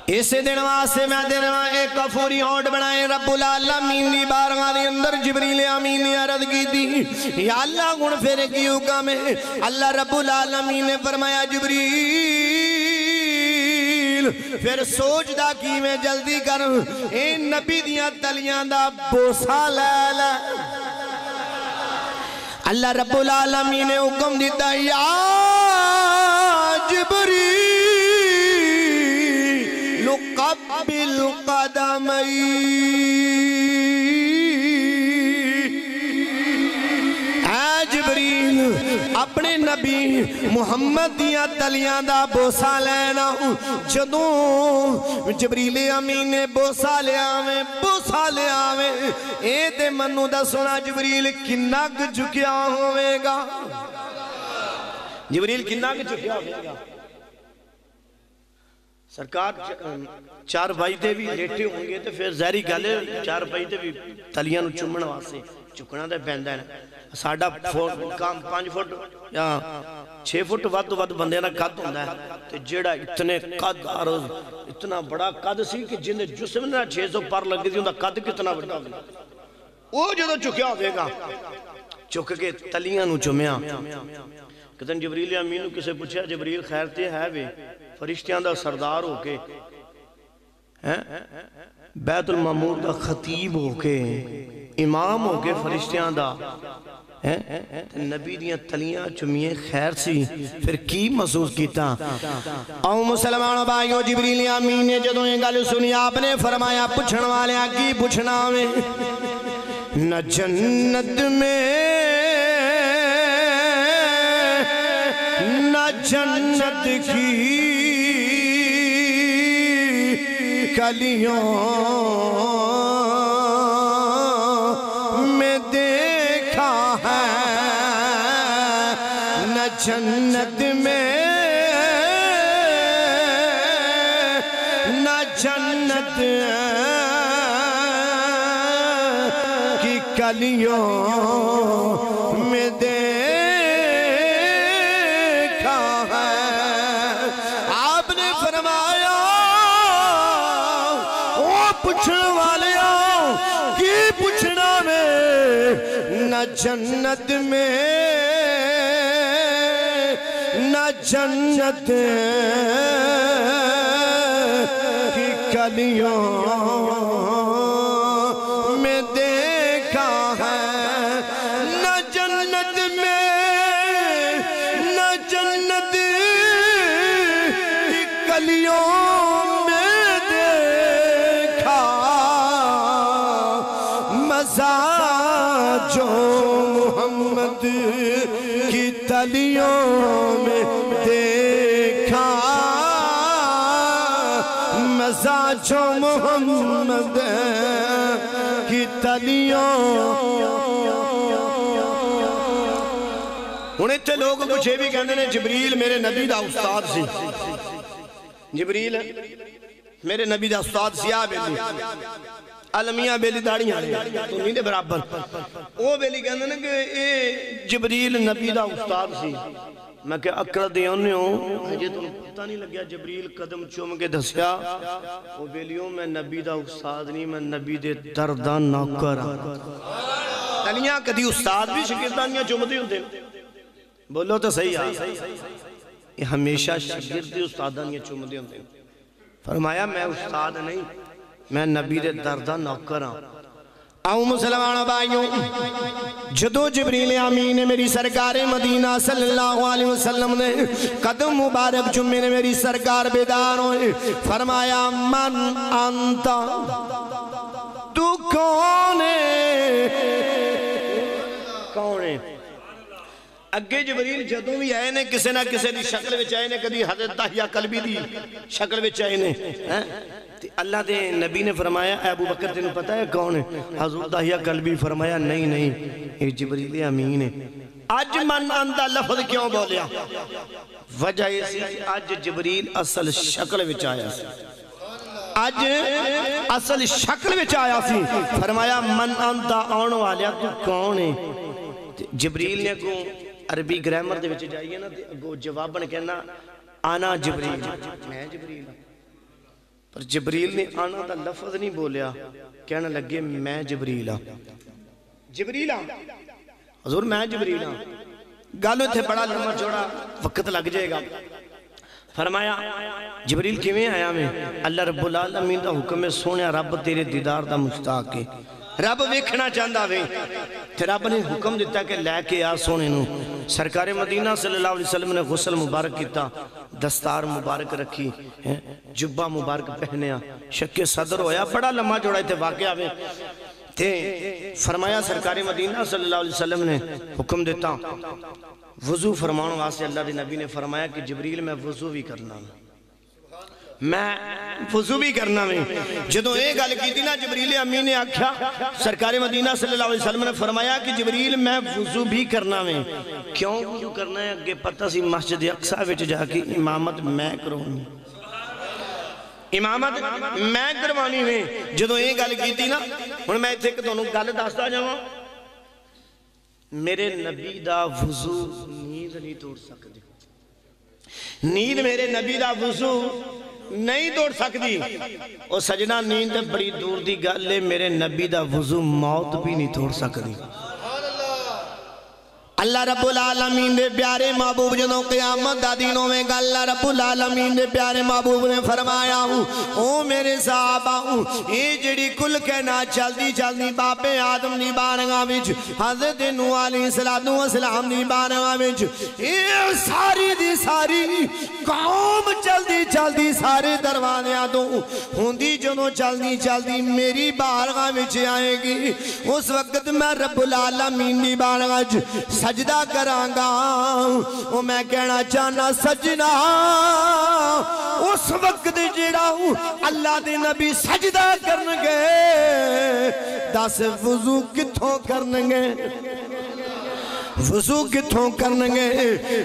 اسے دن واسطے میں دنوا ایک کافوری ہونٹ بنائے رب العالمین دی بارگاہ دے اندر جبریل امین نے عرض کی تھی یا اللہ گن پھر کی حکم ہے اللہ رب العالمین نے فرمایا جبریل پھر سوچ دا کی میں جلدی کر اے نبی دیاں تلیاں دا بوسا لے لے اللہ رب العالمین نے حکم دیتا یا جبریل قبل قدمی اے جبریل اپنے نبی محمد دیا تلیاں دا بوسا لینا جدوں جبریل امین نے بوسا لے آویں اے دے منو دا سنا جبریل کنک جھکیا ہوئے گا جبریل کنک جھکیا ہوئے گا سرکار چار بھائی دے بھی لیٹے ہوں گے تو پھر ظاہری گالے چار بھائی دے بھی تلیاں نو چمن واسے چکنا دے پہندہ ہے ساڑھا کام 5 فٹ یا 6 فٹ ود بندے نا قد ہوندہ ہے تو جیڑا اتنے قد عرض اتنا بڑا قد سی کہ جن جسم نے 600 پر لگ دی ہوندہ قد کتنا بڑا ہوگا وہ جدو چکیا ہوئے گا چک کے تلیاں نو چمیا کہتے ہیں جبریل امین کسے پوچھا جبریل خیر تے ہے بھی فرشتیاں دا سردار ہو کے بیت المعمور دا خطیب ہو کے امام ہو کے فرشتیاں دا نبی دیاں تلیاں چمیے خیر سی پھر کی محسوس کیتا او مسلمانوں بھائیوں جبریل امین نے جدوں یہ گل سنی آپ نے فرمایا پوچھن والے کی پوچھنا میں نہ جنت میں نہ جنت کی کلیوں میں دیکھا ہے نہ جنت میں نہ جنت کی کلیوں میں دیکھا ہے آپ نے فرمایا پوچھنے والے کی پوچھنا میں نہ جنت میں نہ جنت کی کلیوں میں دیکھا ہے نہ جنت میں نہ جنت کی کلیوں جو محمد کی تلیوں میں دیکھا مزہ جو محمد کی تلیوں انہیں تے لوگ کچھ بھی کہنے نے جبریل میرے نبی دا استاد سی جبریل میرے نبی دا استاد سیاہ بیلی عالمیہ بیلی داڑیاں تو نہیں دے برابر وہ بیلی کہنے نے کہ اے جبریل نبی دا استاد سی میں کہ اکڑ دے انہیں ہوں مجھے تو پتہ نہیں لگیا جبریل قدم چوم کے دھسیا وہ بیلیوں میں نبی دا استاد نہیں میں نبی دے دردان نوکر تلیاں کدی استاد بھی شکردانیاں چومتی ہوتے بولو تو صحیح ہے یہ ہمیشہ شکردی استادانیاں چومتی ہوتے فرمایا میں استاد نہیں میں نبی دے دردہ نوکر ہاں آؤ مسلمان بھائیوں، جدو جبریل امین نے میری سرکار مدینہ صلی اللہ علیہ وسلم نے قدم مبارک چومے نے میری سرکار بیدار ہوئے، فرمایا من انتا، تو کون ہے؟ کون ہے؟ اگے جبریل جدوں بھی آئے نے کسے نہ کسے دی شکل وچ آئے نے، کدی حضرت داہیہ قلبی دی شکل وچ آئے نے۔ اللہ دے نبی نے فرمایا اے ابو بکر تینوں پتہ ہے کون ہے؟ حضرت داہیہ قلبی فرمایا نہیں نہیں یہ جبریل امین ہے۔ آج من انتا لفظ کیوں بولیا؟ وجہ اسی آج جبریل اصل شکل وچ آیا سی، آج اصل شکل وچ آیا سی۔ فرمایا من انتا آن والیا تو کون ہے؟ جبریل نے کو عربی گرامر دے وچ جائیے نا گو جواباً کہنا آنا جبریل، میں جبریل ہوں۔ پر جبریل نے آنا دا لفظ نہیں بولیا، کہنا لگے میں جبریل ہوں، جبریل ہوں حضور میں جبریل ہوں۔ گالو تھے بڑا لمحہ چھوڑا وقت لگ جائے گا۔ فرمایا جبریل کیویں آیا میں؟ اللہ رب العالمین دا حکم ہے سونے رب تیرے دیدار دا مشتاق ہے، رب ویکھنا چاہندا وے تے رب نے حکم دیتا کہ لے کے آ سونے نو۔ سرکار مدینہ صلی اللہ علیہ وسلم نے غسل مبارک کیتا، دستار مبارک رکھی، جبہ مبارک پہنیا، شک صدر ہویا، بڑا لمحہ جوڑا تے واقعہ میں تے فرمایا سرکار مدینہ صلی اللہ علیہ وسلم نے حکم دیتا وضو فرماؤں واسطے۔ اللہ دے نبی نے فرمایا کہ جبریل میں وضو بھی کرنا ہوں، میں وضو بھی کرنا میں۔ جدوں ایک گل کی تھی نا جبریل امین نے آکھا سرکار مدینہ صلی اللہ علیہ وسلم نے فرمایا کہ جبریل میں وضو بھی کرنا میں۔ کیوں وضو کرنا ہے؟ اگے پتہ سی مسجد اقصی وچ جا کے امامت میں کرونی، امامت میں کروانی میں۔ جدوں ایک گل کی تھی نا ہن میں ایتھے کہ تانوں گل دسدا جاواں، میرے نبی دا وضو نیند نہیں توڑ سکدی، نیند میرے نبی دا وضو نہیں توڑ سکتی۔ اور سجنہ نیند بڑی دور دی گل ہے، میرے نبی دا وضو موت بھی نہیں توڑ سکتی۔ اللہ رب العالمین دے پیارے محبوب جنہوں قیامت دا دینوں میں گا اللہ رب العالمین دے پیارے محبوب نے فرمایا ہوں او میرے صحابہ ہوں یہ جڑی کل کہنا چلدی چلدی باپ آدم دی بارگاہ وچ حضرت نوح علیہ السلام دی بارگاہ وچ یہ ساری دی ساری قوم چلدی چلدی سارے دروازیاں تو ہوندی جنہوں چلدی چلدی میری بارگاہ وچ آئے گی، اس وقت میں رب العالمین دی بارگاہ وچ سجدہ کرانگا۔ وہ میں کہنا چاہنا سجنا اس وقت جڑا ہوں اللہ دے نبی سجدہ کرنگے، دس وضو کتھوں کرنگے، وضو کتھوں کرنگے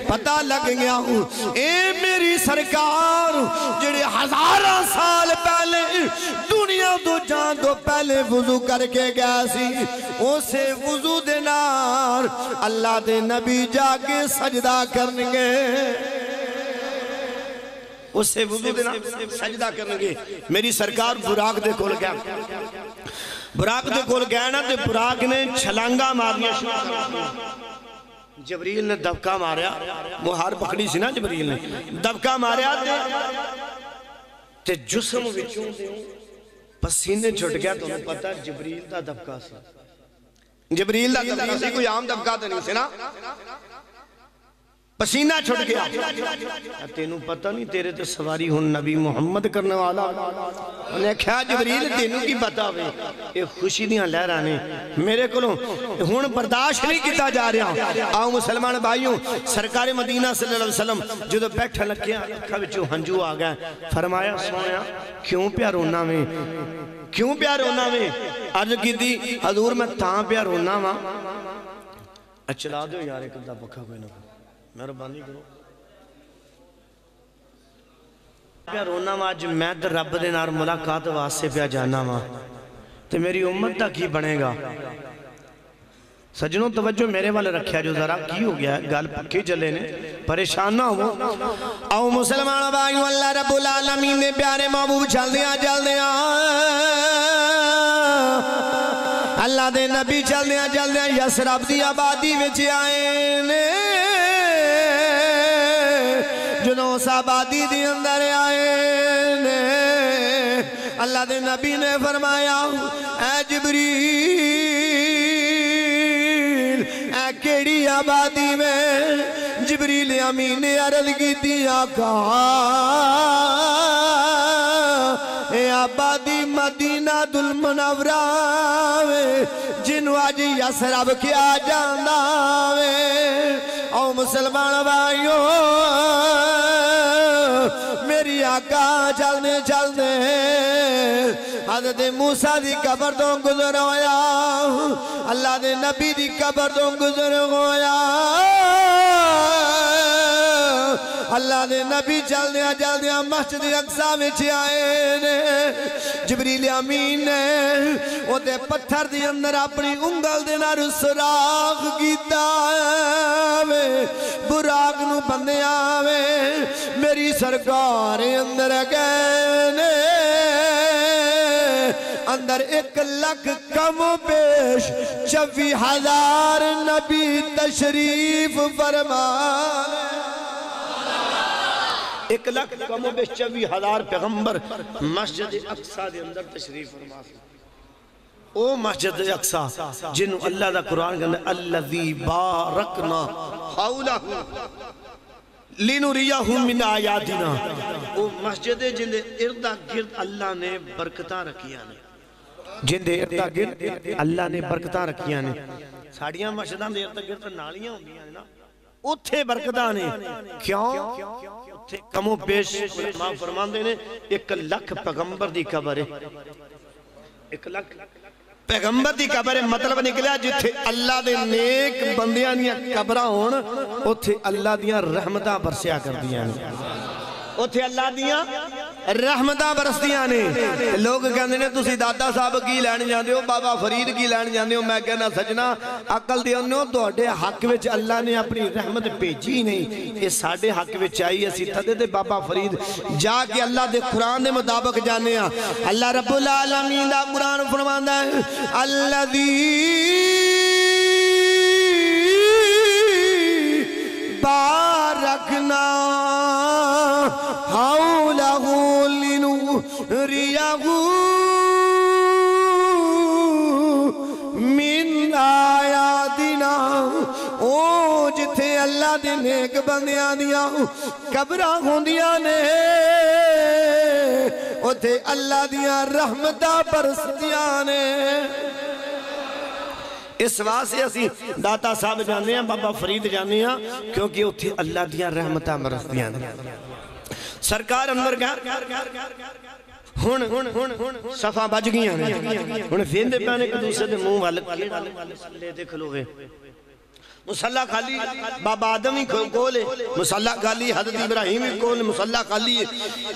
پتہ لگ گیا ہوں۔ اے میری سرکار جڑے ہزاراں سال پہلے دنیا تو جان تو پہلے وضو کر کے گیا سی، اسے وضو دے نار اللہ دے نبی جا کے سجدہ کرنگے، اسے وضو دے نار سجدہ کرنگے۔ میری سرکار براق دے کھول گیا، براق دے کھول گیا نا تے براق نے چھلانگا مارنیا شروع کر، جبریل نے دبکا ماریا، وہ ہار پکڑی سی نا جبریل نے دبکا ماریا تے جسم وچوں پسینے چھٹ گیا۔ تو انہیں پتا جبریل دا دبکا سی، جبریل دا دبکا سی، کوئی عام دبکا تو نہیں سی نا، پسینہ چھٹ گیا۔ تینوں پتہ نہیں تیرے تے سواری ہن نبی محمد کرنے والا، انہیں کہا جبریل تینوں کی پتہ ہوئے یہ خوشی دیاں لہرانے میرے کلوں ہن برداشت نہیں کیتا جا رہا۔ آؤ مسلمان بھائیوں، سرکار مدینہ صلی اللہ علیہ وسلم جدو بیٹھا لکھیا اکھا وچوں ہنجو آ گئے، فرمایا سونیا کیوں پیا رونا میں، کیوں پیا رونا میں؟ عرض کی تھی حضور میں تاں پیا رونا ماں، اچلا دو یار ایک دا پکھا کوئی نہ مہربانی کرو پیا رونا ماں، آج میں در رب دے نار ملاقات واسے پیا جانا ماں، تو میری امت تک ہی بنے گا۔ سجنوں توجہ میرے والے رکھیا جو ذرا کی ہو گیا ہے گال پکی چلے نے پریشان نہ ہو۔ آؤ مسلمان بھائیو اللہ رب العالمین نے پیارے محبوب چل دیا اللہ دے نبی چل دیا یسرب دی آبادی وچ آئے نے، جنہوں اس آبادی دی اندر آئے نے اللہ دے نبی نے فرمایا اے جبریل کیڑی آبادی میں جبریل امین نے عرض کی تھی آقا اے آبادی مدینہ المنورہ جنو آج یسرب کیا جاندہ او مسلمان بھائیوں میری آقا چلنے حضرت موسیٰ دی قبر تو گزر ہویا اللہ دے نبی دی قبر تو گزر ہویا اللہ دے نبی جلدیا مسجد اقصی میں آئے نے جبریل امین نے وہ دے پتھر دی اندر اپنی انگل دے نار سراغ کیتا ہے براق نو بندے آوے میری سرکار اندر گئے اندر 1,00,000 کم و بیش 24,000 نبی تشریف فرمائے 1,00,000 کم و بیش 24,000 پیغمبر مسجد اقصی دے اندر تشریف فرمائے او مسجد اقصی جنہوں اللہ دا قرآن کہنے الذی بارکنا حولہ لِنُرِيَهُ مِنْ آیاتنا او مسجد جندے اردہ گرد اللہ نے برکتاں رکھیاں نے جندے اردہ گرد اللہ نے برکتاں رکھیاں نے ساڑیاں مسجداں دے اردہ گرد نالیاں ہوندیاں نے نا اتھے برکتاں نے کیوں اتھے کم و بیش علماء فرمان دے نے 1,00,000 پیغمبر دی قبر ہے 1,00,000 پیغمبر دی قبر مطلب نکلیا جتھے اللہ دے نیک بندیاں دیا قبرہ ہون اتھے اللہ دیا رحمتہ برسیا کر دیا اتھے اللہ دیا رحمتہ برس دیا نے لوگ کہندے نے تسی دادا صاحب کی لین جاندے ہو بابا فرید کی لین جاندے ہو میں کہنا سجنا عقل دے انہوں دوڑے حق وچ اللہ نے اپنی رحمت پیجی نہیں یہ ساڑھے حق وچ آئی اسی تدے دے بابا فرید جا کے اللہ دے قرآن دے مطابق جانے ہیں اللہ رب العالمین دا قرآن فرماندہ ہے الذی بارکنا حولہ لنریہ من آیاتنا او جتھے اللہ دے نیک بندیاں دیا قبرہ ہوندیاں نے اتھے اللہ دیا رحمتہ برسدیاں نے اس واسطے اسی داتا صاحب جانے ہیں بابا فرید جانے ہیں کیونکہ اتھے اللہ دیا رحمتہ برسدیاں نے سرکار اندر گیا ہن صفحہ بج گیا ہن فیندے پہنے ایک دوسرے دے منہ والے مسلے دے کھلوے مسلح خالی بابا آدم ہی کھولے مسلح خالی حضرت ابراہیم ہی کھولے مسلح خالی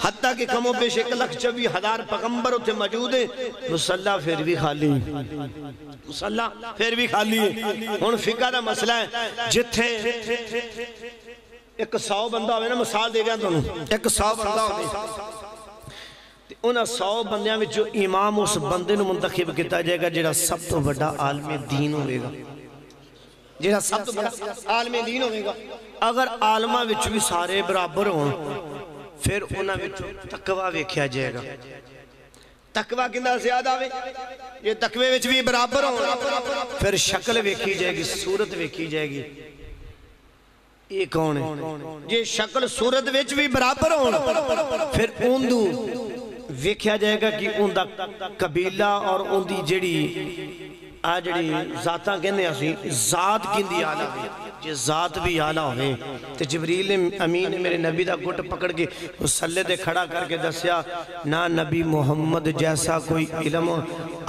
حتیٰ کہ کم و بیش 1,24,000 پیغمبر ہوتے موجود ہیں مسلح پھر بھی خالی مسلح پھر بھی خالی ہن فقہ دا مسئلہ ہے جتھے 100 بندہ ہوئے نا مثال دے گیا تمہیں 100 بندہ ہوئے انہاں 100 بندیاں میں جو امام اس بندے نو منتخب کیتا جائے گا جڑا سب تو بڑا عالم دین ہوئے گا جڑا سب تو بڑا عالم دین ہوئے گا اگر عالمہ وچ بھی سارے برابر ہوں پھر انہاں وچ تقوی ویکھیا جائے گا تقوی کندہ زیادہ ہوئے یہ تقوی وچ بھی برابر ہوں پھر شکل ویکھی جائے گی صورت ویکھی جائے گی یہ کون ہے یہ شکل صورت وچ بھی برابر ہوں پھر اوندو ویکھیا جائے گا کہ اوندہ قبیلہ اور اوندی جڑی آجڑی ذاتاں کہنے ہیں ذات کندی آلہ ہوئی یہ ذات بھی آلہ ہوئے تو جبریل امین میرے نبی دا گھٹ پکڑ کے مسلح دے کھڑا کر کے دسیا نہ نبی محمد جیسا کوئی علم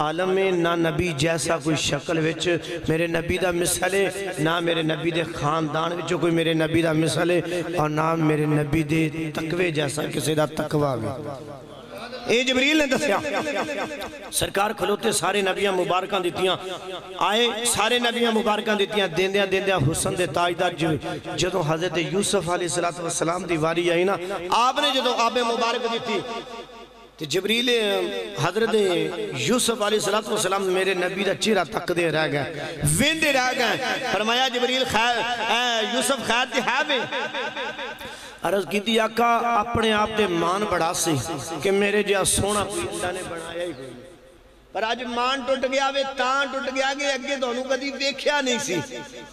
عالم میں نہ نبی جیسا کوئی شکل وچ میرے نبی دا مثال ہے نہ میرے نبی دے خاندان وچ کوئی میرے نبی دا مثال ہے اور نہ میرے نبی دے تقوی جیسا کسی دا تقوی بھی اے جبریل نے دسیا سرکار کھلوتے سارے نبیاں مبارکاں دیتیاں آئے سارے نبیاں مبارکاں دیتیاں دیندیاں حسن دے تاجدار جدوں حضرت یوسف علیہ السلام دی واری آئی نا آپ نے جدوں آب مبارک دیتی تو جبریل حضرت یوسف علیہ السلام میرے نبی دا چہرہ تک دے رہ گئے ویندے رہ گئے فرمایا جبریل خیر یوسف خیر دی ہے بے عرض کی تھی آقا اپنے آپ دے مان بڑھا سی کہ میرے جہاں سونا کوئی اللہ نے بڑھایا ہی کوئی پر آج مان ٹوٹ گیا وے تاں ٹوٹ گیا کہ اگے دونوں کدی ویکھیا نہیں سی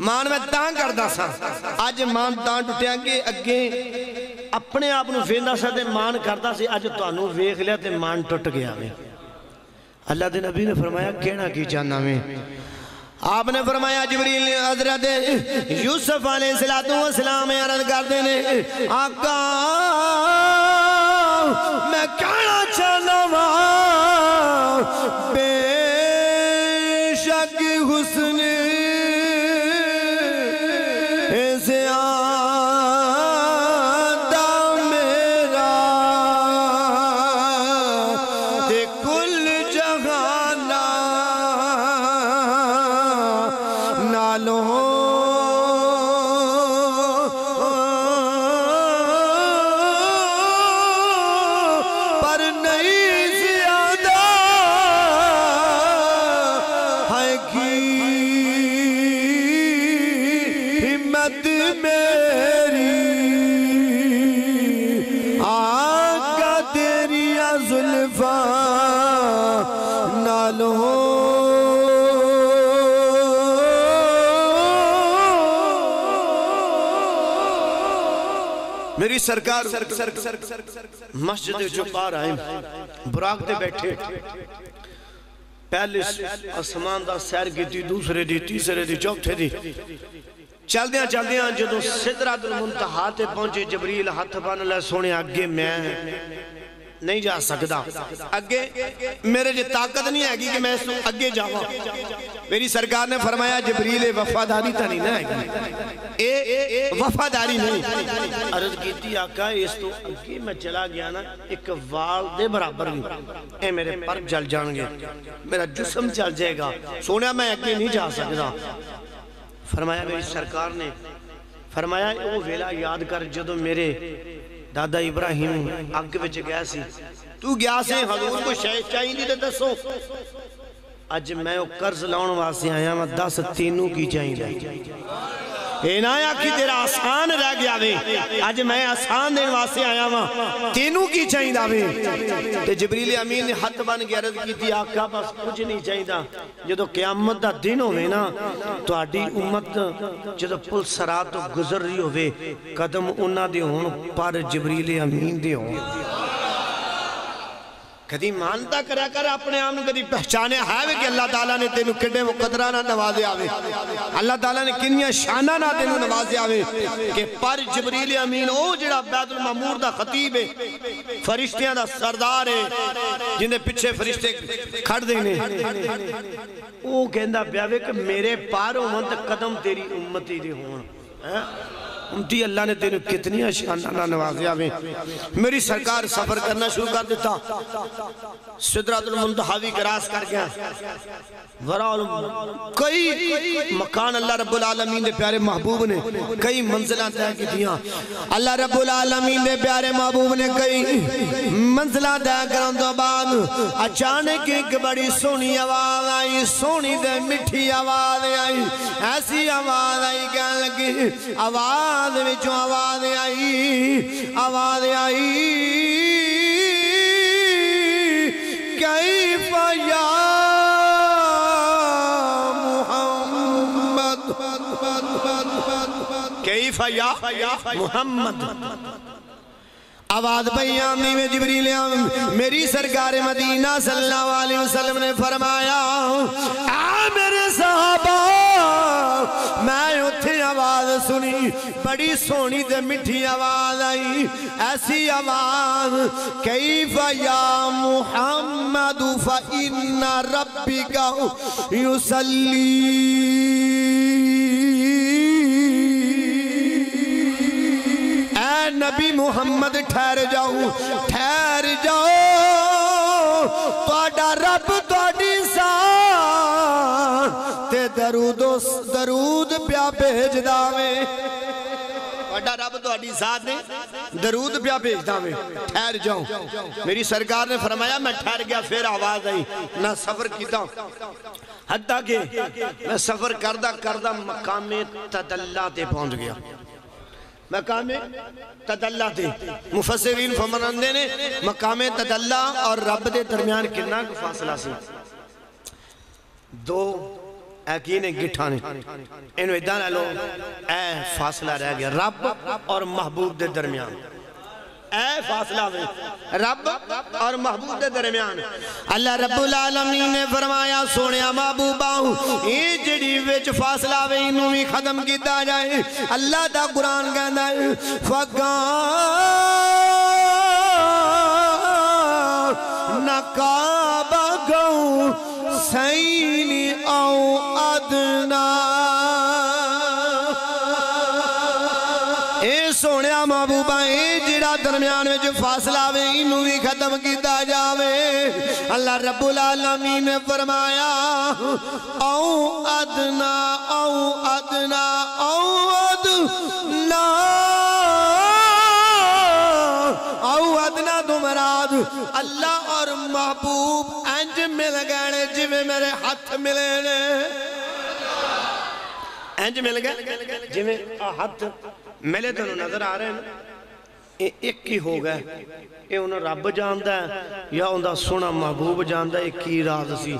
مان میں تاں کردا سا آج مان تاں ٹوٹیا کہ اگے اپنے آپ نو ویندا سا تے مان کردا سی اج تانوں ویکھ لیا تے مان ٹوٹ گیا وے اللہ دے نبی نے فرمایا کہنا کی چاہنا میں آپ نے فرمایا جبریل حضرت یوسف علیہ السلام عرض کرتے ہیں آقا میں کہنا چاہنا ہوں بے شک حسن میری سرکار مسجد جو پار آئیں براق دے بیٹھے پہلے اسمان دا سیر کی تھی دوسرے دی تیسرے دی چوتھے دی چل دیاں جدو سدرۃ المنتہا تے پہنچے جبریل ہاتھ بن لے سونے آگے میں نہیں جا سکتا اگے میرے جو طاقت نہیں ہے کہ میں اس اگے جاؤں میری سرکار نے فرمایا جبریل وفاداری تا نہیں ہے اے وفاداری نہیں عرض کیتی آقا اس تو اگے میں چلا گیا نا ایک وال دے برابر نہیں اے میرے پر جل جان گے میرا جسم چل جائے گا سونا میں اگے نہیں جا سکتا فرمایا میری سرکار نے فرمایا وہ ویلا یاد کر جدو میرے دادا ابراہیم آگ وچ گیا سی تو گیا سے حضور کو شاید چاہیے نہیں تے دسو اج میں وہ قرض لاؤن واسطے آیا میں 10 تینوں کی چاہیے اے نا یا کہ تیرا آسان رہ گیا وے اج میں آسان دین واسطے آیا ہوں تینوں کی چاہیے وے تے جبریل امین نے ہاتھ بن کے عرض کی تھی آقا بس کچھ نہیں چاہیے جدو قیامت دا دن ہوئے نا تو آڈی امت جدو پل سرات تو گزر رہی ہوئے قدم انہ دے ہون پر جبریل امین دے ہون کدی مانتا کرا کر اپنے آمن کدی پہچانے ہے کہ اللہ تعالیٰ نے تینو کڑے وہ قدرہ نہ نوازے آوے اللہ تعالیٰ نے کنیا شانہ نہ تینو نوازے آوے کہ پر جبریل امین او جڑا بیت المعمور دا خطیب ہے فرشتیاں دا سردار ہے جن دے پچھے فرشتے کھڑ دینے او کہندہ بیاوے کہ میرے پاروں منت قدم تیری امتی دے ہون امتی اللہ نے تینوں کتنی شانہ نوازے آویں میری سرکار سفر کرنا شروع کر دیتا سدرۃ المنتہا کراس کر گیا کئی مکان اللہ رب العالمین دے پیارے محبوب نے کئی منزلہ طے کی دیا اللہ رب العالمین دے پیارے محبوب نے کئی منزلہ طے کرن تو بعد اچانک ایک بڑی سونی آواز آئی سونی دے مٹھی آواز آئی ایسی آواز آئی کہنے لگی آواز وچوں آواز آئی کیف یا محمد کیف یا محمد آواز بیانی میں جبریل میری سرکار مدینہ صلی اللہ علیہ وسلم نے فرمایا اے میرے صحابہ میں اتھے آواز سنی بڑی سونی دے مٹھی آواز آئی ایسی آواز کیف یا محمد فإن ربک یصلی اے نبی محمد ٹھہر جاؤ توڑا رب توڑی سان تے درود پیا بھیج داویں توڑا رب توڑی سان نے درود پیا بھیج داویں ٹھہر جاؤ میری سرکار نے فرمایا میں ٹھہر گیا پھر آواز آئی نہ سفر کیتا حتیٰ کہ میں سفر کردہ مقام تدلہ تے پہنچ گیا مقام تدلہ دے مفسرین فرماندے نے مقام تدلہ اور رب دے درمیان کتنا فاصلہ سی دو ایکی نے گٹھا نے انہوں ادھا لے لو اے فاصلہ رہ گیا رب اور محبوب دے درمیان اے فاصلہ میں رب اور محبوب دے درمیان اللہ رب العالمین نے فرمایا سونیا محبوبہ یہ جڑی وچ فاصلہ میں انہوں بھی ختم کیتا جائے اللہ دا قرآن کہنا ہے نقاب گو سینی او ادنا اے سونیا محبوبہ اے جڑا درمیان میں جو فاصلہ وے انہوں بھی ختم کیتا جاوے اللہ رب العالمین نے فرمایا او ادنا او ادنا او ادنا او ادنا تو مراد اللہ اور محبوب انج مل گئے جی میں میرے ہاتھ ملے نے انج مل گئے جی میں ہاتھ ملے تو نظر آ رہے ہیں ایک ہی ہو گئے یہ انہوں رب جاندہ ہے یا انہوں سونا محبوب جاندہ ہے ایک ہی راز سی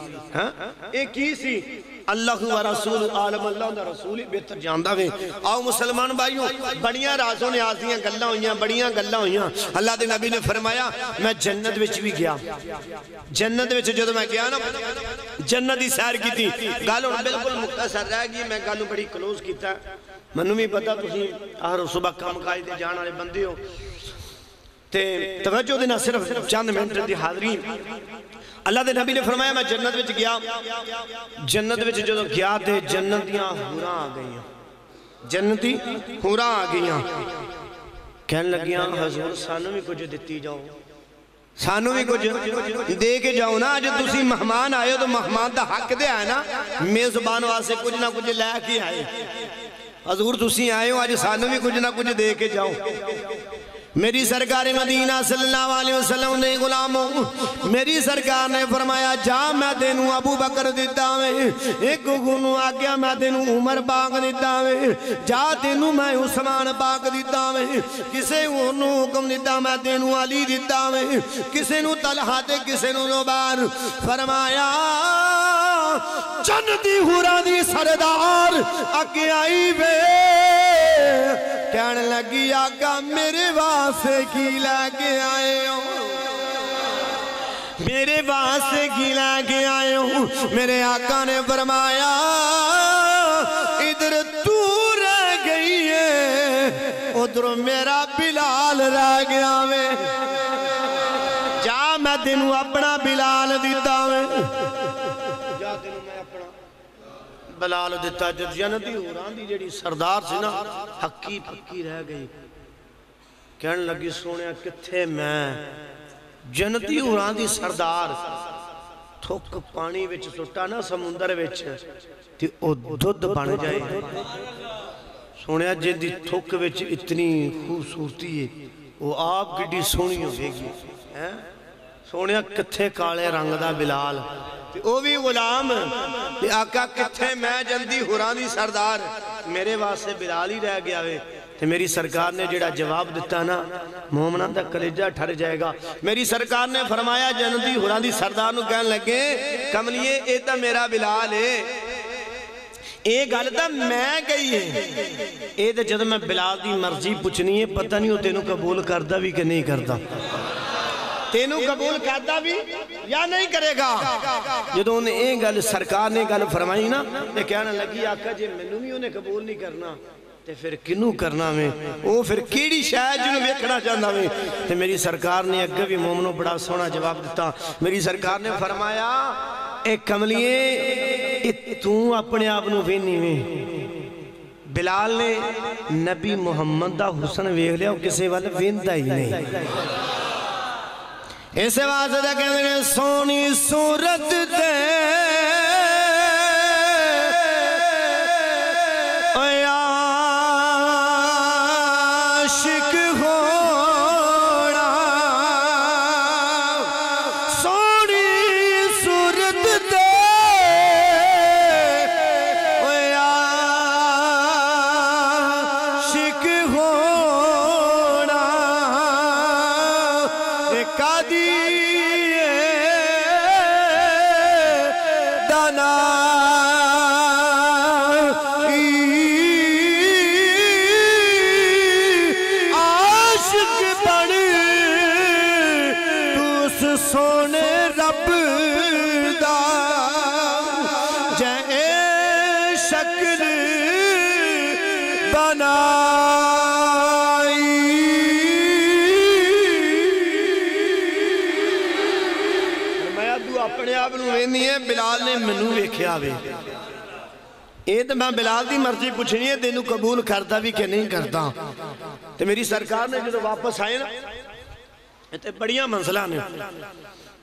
ایک ہی سی اللہ و رسول عالم اللہ اندہ رسولی بہتر جاندہ میں آؤ مسلمان بھائیوں بڑیاں رازوں نے آزیاں گلہ ہوئیاں بڑیاں گلہ ہوئیاں اللہ دے نبی نے فرمایا میں جنت وچ بھی گیا جنت وچ جو میں گیا نا جنت ہی سیر کی تھی گالوں بلکل مختصر رہ گئی میں گالوں بڑی کلوز کیتا ہے منو بھی پتا تسی ہر صبح کام کاج دے جان والے بندے ہو تے توجہ دینا صرف چند منٹ دی حاضری اللہ دے نبی نے فرمایا میں جنت وچ گیا جنت وچ جو گیا تے جنتیاں حوراں آ گئیاں جنتی حوراں آ گئیاں کہنے لگیاں حضور سانو بھی کچھ دیتی جاؤ سانو بھی کچھ دے کے جاؤ نا آج تسی مہمان آئے ہو تو مہمان دا حق دے آئے نا میزبان واسے کچھ نہ کچھ لے کے آئے حضور تسی آئے ہو آج سانو بھی کچھ نہ کچھ دے کے جاؤ میری سرکار مدینہ صلی اللہ علیہ وسلم نے غلاموں میری سرکار نے فرمایا جا میں دینوں ابو بکر دیتا میں ایک گنو آگیا میں دینوں عمر باغ دیتا میں جا دینوں میں عثمان باغ دیتا میں کسے انہوں حکم دیتا میں دینوں علی دیتا میں کسے نو طلحہ دے کسے نو زبیر فرمایا جنتی حورا دی سردار اکی آئی بے کہنے لگی آقا میرے واسے کی لے آئے ہوں میرے واسے کی لے آئے ہوں میرے آقا نے فرمایا ادھر تو رہ گئی ہے ادھر میرا بلال رہ گیا میں جا میں تینوں اپنا بلال دیتا میں جا تینوں میں اپنا بلال دیتا جو جنتی حوران دی جڑی سردار سی نا حقی پکی رہ گئی کہنے لگی سونیا کتھے میں جنتی حوران دی سردار تھوک پانی وچ سٹا نا سمندر وچ تی او دودھ بن جائے سونیا جن دی تھوک وچ اتنی خوبصورتی ہے وہ آپ گڈی سونی ہوئے گی سونیا کتھے کالے رنگ دا بلال او بھی غلام آقا کتھے میں جلدی حورانی سردار میرے واسے بلال ہی رہ گیا ہوئے تو میری سرکار نے جڑا جواب دیتا نا مومنان دا کلیجہ ٹھر جائے گا میری سرکار نے فرمایا جلدی حورانی سردار نو کہنے لگے کملیے اے تا میرا بلال ہے اے گالتا میں گئی ہے اے تا جد میں بلال دی مرضی پچھنی ہے پتہ نہیں ہو تینوں قبول کردہ بھی کہ نہیں کردہ تینوں قبول کرتا بھی یا نہیں کرے گا جدو انہیں ایک گل سرکار نے گل فرمائی نا یہ کہنا لگی آقا جی میں نے انہیں قبول نہیں کرنا تے پھر کنوں کرنا میں وہ پھر کیڑی شاید جنہوں بیکھنا چاہتا میں تے میری سرکار نے اگہ بھی مومنوں بڑا سونا جواب دیتا میری سرکار نے فرمایا اے کملیے تو اپنے آپنوں وینی میں بلال نے نبی محمد دا حسن ویخ لیا کسے والے ویندہ ہی نہیں اسے واسطہ کہتے ہیں سونی صورت دے عاشق ہونا سونی صورت دے عاشق ہونا ایک بنائی میں تو اپنے آپ نو وینی ہے بلال نے منو ویکھیا وے یہ تو میں بلال دی مرضی پوچھنی ہے تینوں قبول کرتا بھی کہ نہیں کرتا تو میری سرکار نے جو واپس آئے نا یہ بڑیاں منزلہ نے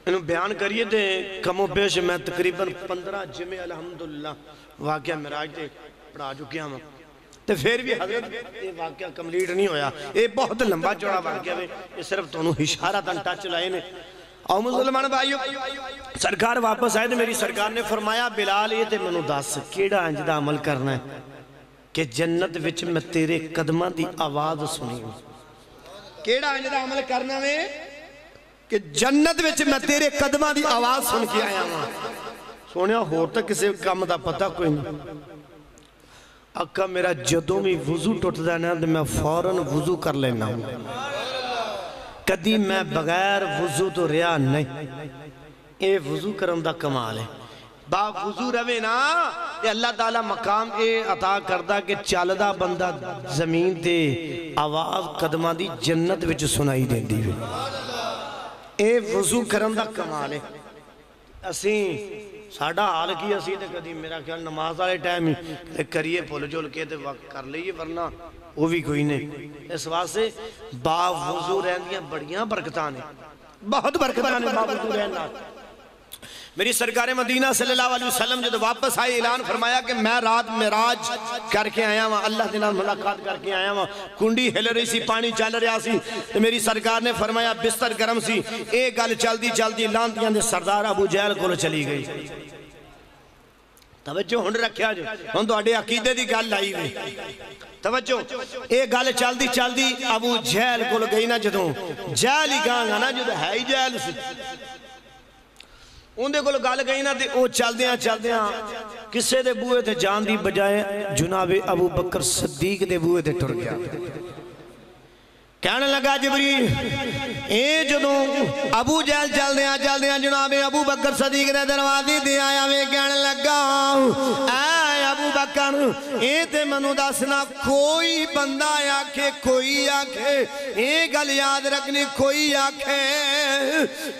انہوں بیان کریے تھے کم و بیش میں تقریباً 15 جمعہ الحمدللہ واقعہ معراج دے پڑھا چکیا ہوں تو پھر بھی حضرت یہ واقعہ کمپلیٹ نہیں ہویا یہ بہت لمبا چوڑا واقعہ ہے یہ صرف تونوں اشارہ تن ٹچ لائے نے اور مسلمان بھائیو سرکار واپس آئے تو میری سرکار نے فرمایا بلال یہ تے منو دس کیڑا انجدہ عمل کرنا ہے کہ جنت وچ میں تیرے قدمہ دی آواز سنی ہوں کیڑا انجدہ عمل کرنا ہے کہ جنت وچ میں تیرے قدمہ دی آواز سن کے آیا ہوں سونیا ہوتا کسی کام دا پتہ کوئی نہیں اکا میرا جدوں میں وضو ٹوٹ دینا ہے میں فوراً وضو کر لینا ہوں کدی میں بغیر وضو تو ریا نہیں اے وضو کرم دا کمال ہے با وضو روے نا یہ اللہ تعالیٰ مقام اے عطا کردہ کہ چالدہ بندہ زمین تے آواز قدمہ دی جنت وچ سنائی دیں دی اے وضو کرم دا کمال ہے اسیں ساڑھا حال کی اسی تے کدی میرا خیال نماز آلے ٹائم ہی کریے پھول جول کے تے وقت کر لئیے ورنہ وہ بھی کوئی نہیں اس واسطے با وضو رہندیاں بڑیاں برکتاں نے بہت برکتاں نے با وضو رہندہ میری سرکار مدینہ صلی اللہ علیہ وسلم جب واپس آئے اعلان فرمایا کہ میں رات معراج کر کے آیا ہوں اللہ دے نال ملاقات کر کے آیا ہوں کنڈی ہل رہی سی پانی چل رہا سی تو میری سرکار نے فرمایا بستر گرم سی ایک گل چلدی چلدی لانتیاں دے سردار ابو جہل کو چلی گئی توجہ ہن رکھیا جو ہن تو اڈے عقیدے دی گل لائی ہوئی توجہ ایک گل چلدی چلدی ابو جہل کو گئی نا جدوں جہل ہی کہاں نا جدوں ہے ہی جہل سی اندھے کو گل گئی نا تے او چل دیاں کسے دے بوئے تے جان دی بجائے جناب ابو بکر صدیق دے بوئے تے ٹر گیا کہنے لگا جبریل اے جدوں ابو جہل چل دیاں جناب ابو بکر صدیق دے دروازے تے آیا وے کہنے لگا اے ابو بکر اے تے منو دسنا کوئی بندہ آکھے کوئی آکھے اے گل یاد رکھنی کوئی آکھے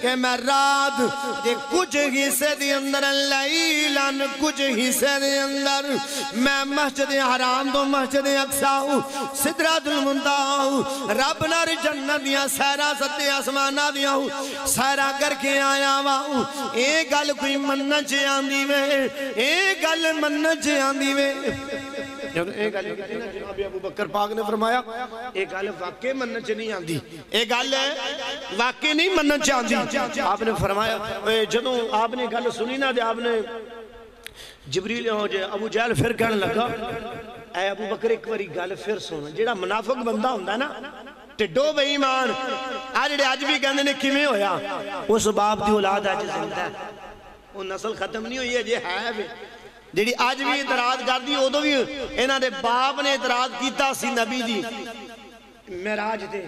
کہ میں رات دے کچھ حصے دے اندر لیلان کچھ حصے دے اندر میں مسجد حرام تو مسجد اقصا سدرۃ المنتہا رب نار جنت دیاں سیرہ ستے آسمانہ دیاں سیرہ کر کے آیا ہوں اے گل کوئی منہ چے آندی وے اے گل منہ چے آندی وے ایک گل جناب ابو بکر پاک نے فرمایا ایک گل واقعی منہ چے نہیں آندی ایک گل واقعی نہیں منہ چے آندی آپ نے فرمایا جدوں آپ نے گل سنی نا دے آپ نے جبریل ابو جہل پھر کہنے لگا اے ابو بکر ایک باری گل پھر سن جیڑا منافق بندہ ہوندا نا ٹڈو بے ایمان آج بھی کہندے نے کیویں ہویا اس باپ دی اولاد اج زندہ ہے وہ نسل ختم نہیں ہوئی ہے جے ہے وے جیڑی آج بھی اعتراض کردی ادو بھی انہاں دے باپ نے اعتراض کیتا سی نبی دی معراج تے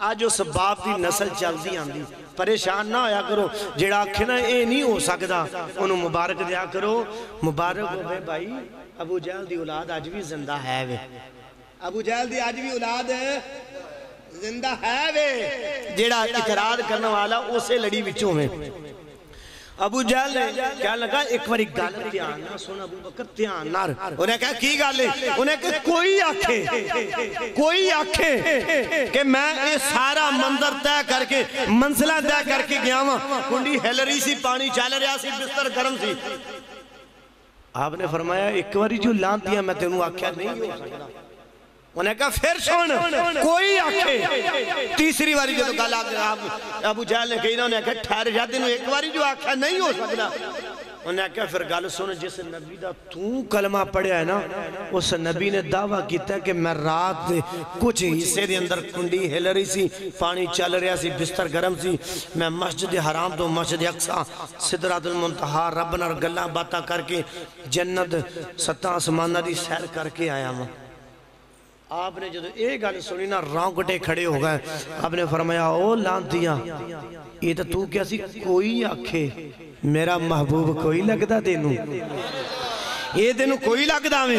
آج اس باپ دی نسل چلدی آندی پریشان نہ ہویا کرو جیڑا آکھے نا اے نہیں ہو سکدا انہوں مبارک دیا کرو مبارک ہو بے بھائی ابو جہل دی اولاد آج بھی زندہ ہے وے ابو جہل دی آج بھی اولاد زندہ ہے وے جیڑا اعتراض کرنے والا اسے لڑی وچوں میں ابو جہل نے کیا لگا ایک باری گل دھیان نہ سن ابو بکر دھیان نہ انہیں کہا کی گل ہے انہیں کہا کوئی آکھے کہ میں یہ سارا منظر طے کر کے منزلہ طے کر کے گیا ہوں کنڈی ہل رہی سی پانی چل رہا سی بستر گرم سی آپ نے فرمایا ایک باری جو لان دیا میں تینوں آکھیا نہیں ہو سکتا انہیں کہا پھر سن کوئی آکھے تیسری باری جو تو گل ابو جہل نے کہی نا انہیں کہا ٹھہر جا تینوں ایک باری جو آکھیا نہیں ہو سکتا انہیں کہا پھر گل سن جس نبی دا تو کلمہ پڑھیا ہے نا اس نبی نے دعویٰ کیتا ہے کہ میں رات کچھ حصے دے اندر کنڈی ہل رہی سی پانی چل رہا سی بستر گرم سی میں مسجد حرام تو مسجد اقصا سدرۃ المنتہا رب نال گلاں باتاں کر کے جنت ستاں آسماناں دی سیر کر کے آیا ہوں آپ نے جو ایک گل سنی نا رونگٹے کھڑے ہو گئے آپ نے فرمایا او لانتیاں یہ تو کیا سی کوئی آکھے میرا محبوب کوئی لگدا تینوں یہ تینوں کوئی لگدا میں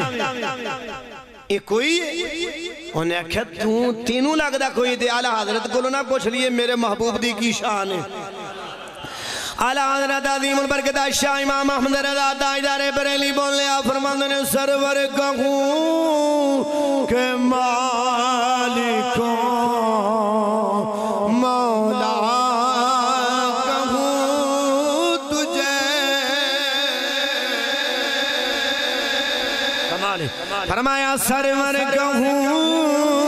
یہ کوئی ہے؟ انہیں کہا تینوں لگتا کوئی دے اعلیٰ حضرت کو نہ پوچھ لیے میرے محبوب دی کی شان ہے اعلیٰ حضرت عظیم البرکت شاہ امام احمد رضا تاجدار بریلی بولنے فرماندے نے سرور کہوں کہ مالکوں مولا کہوں تجھے فرمایا سرور کہوں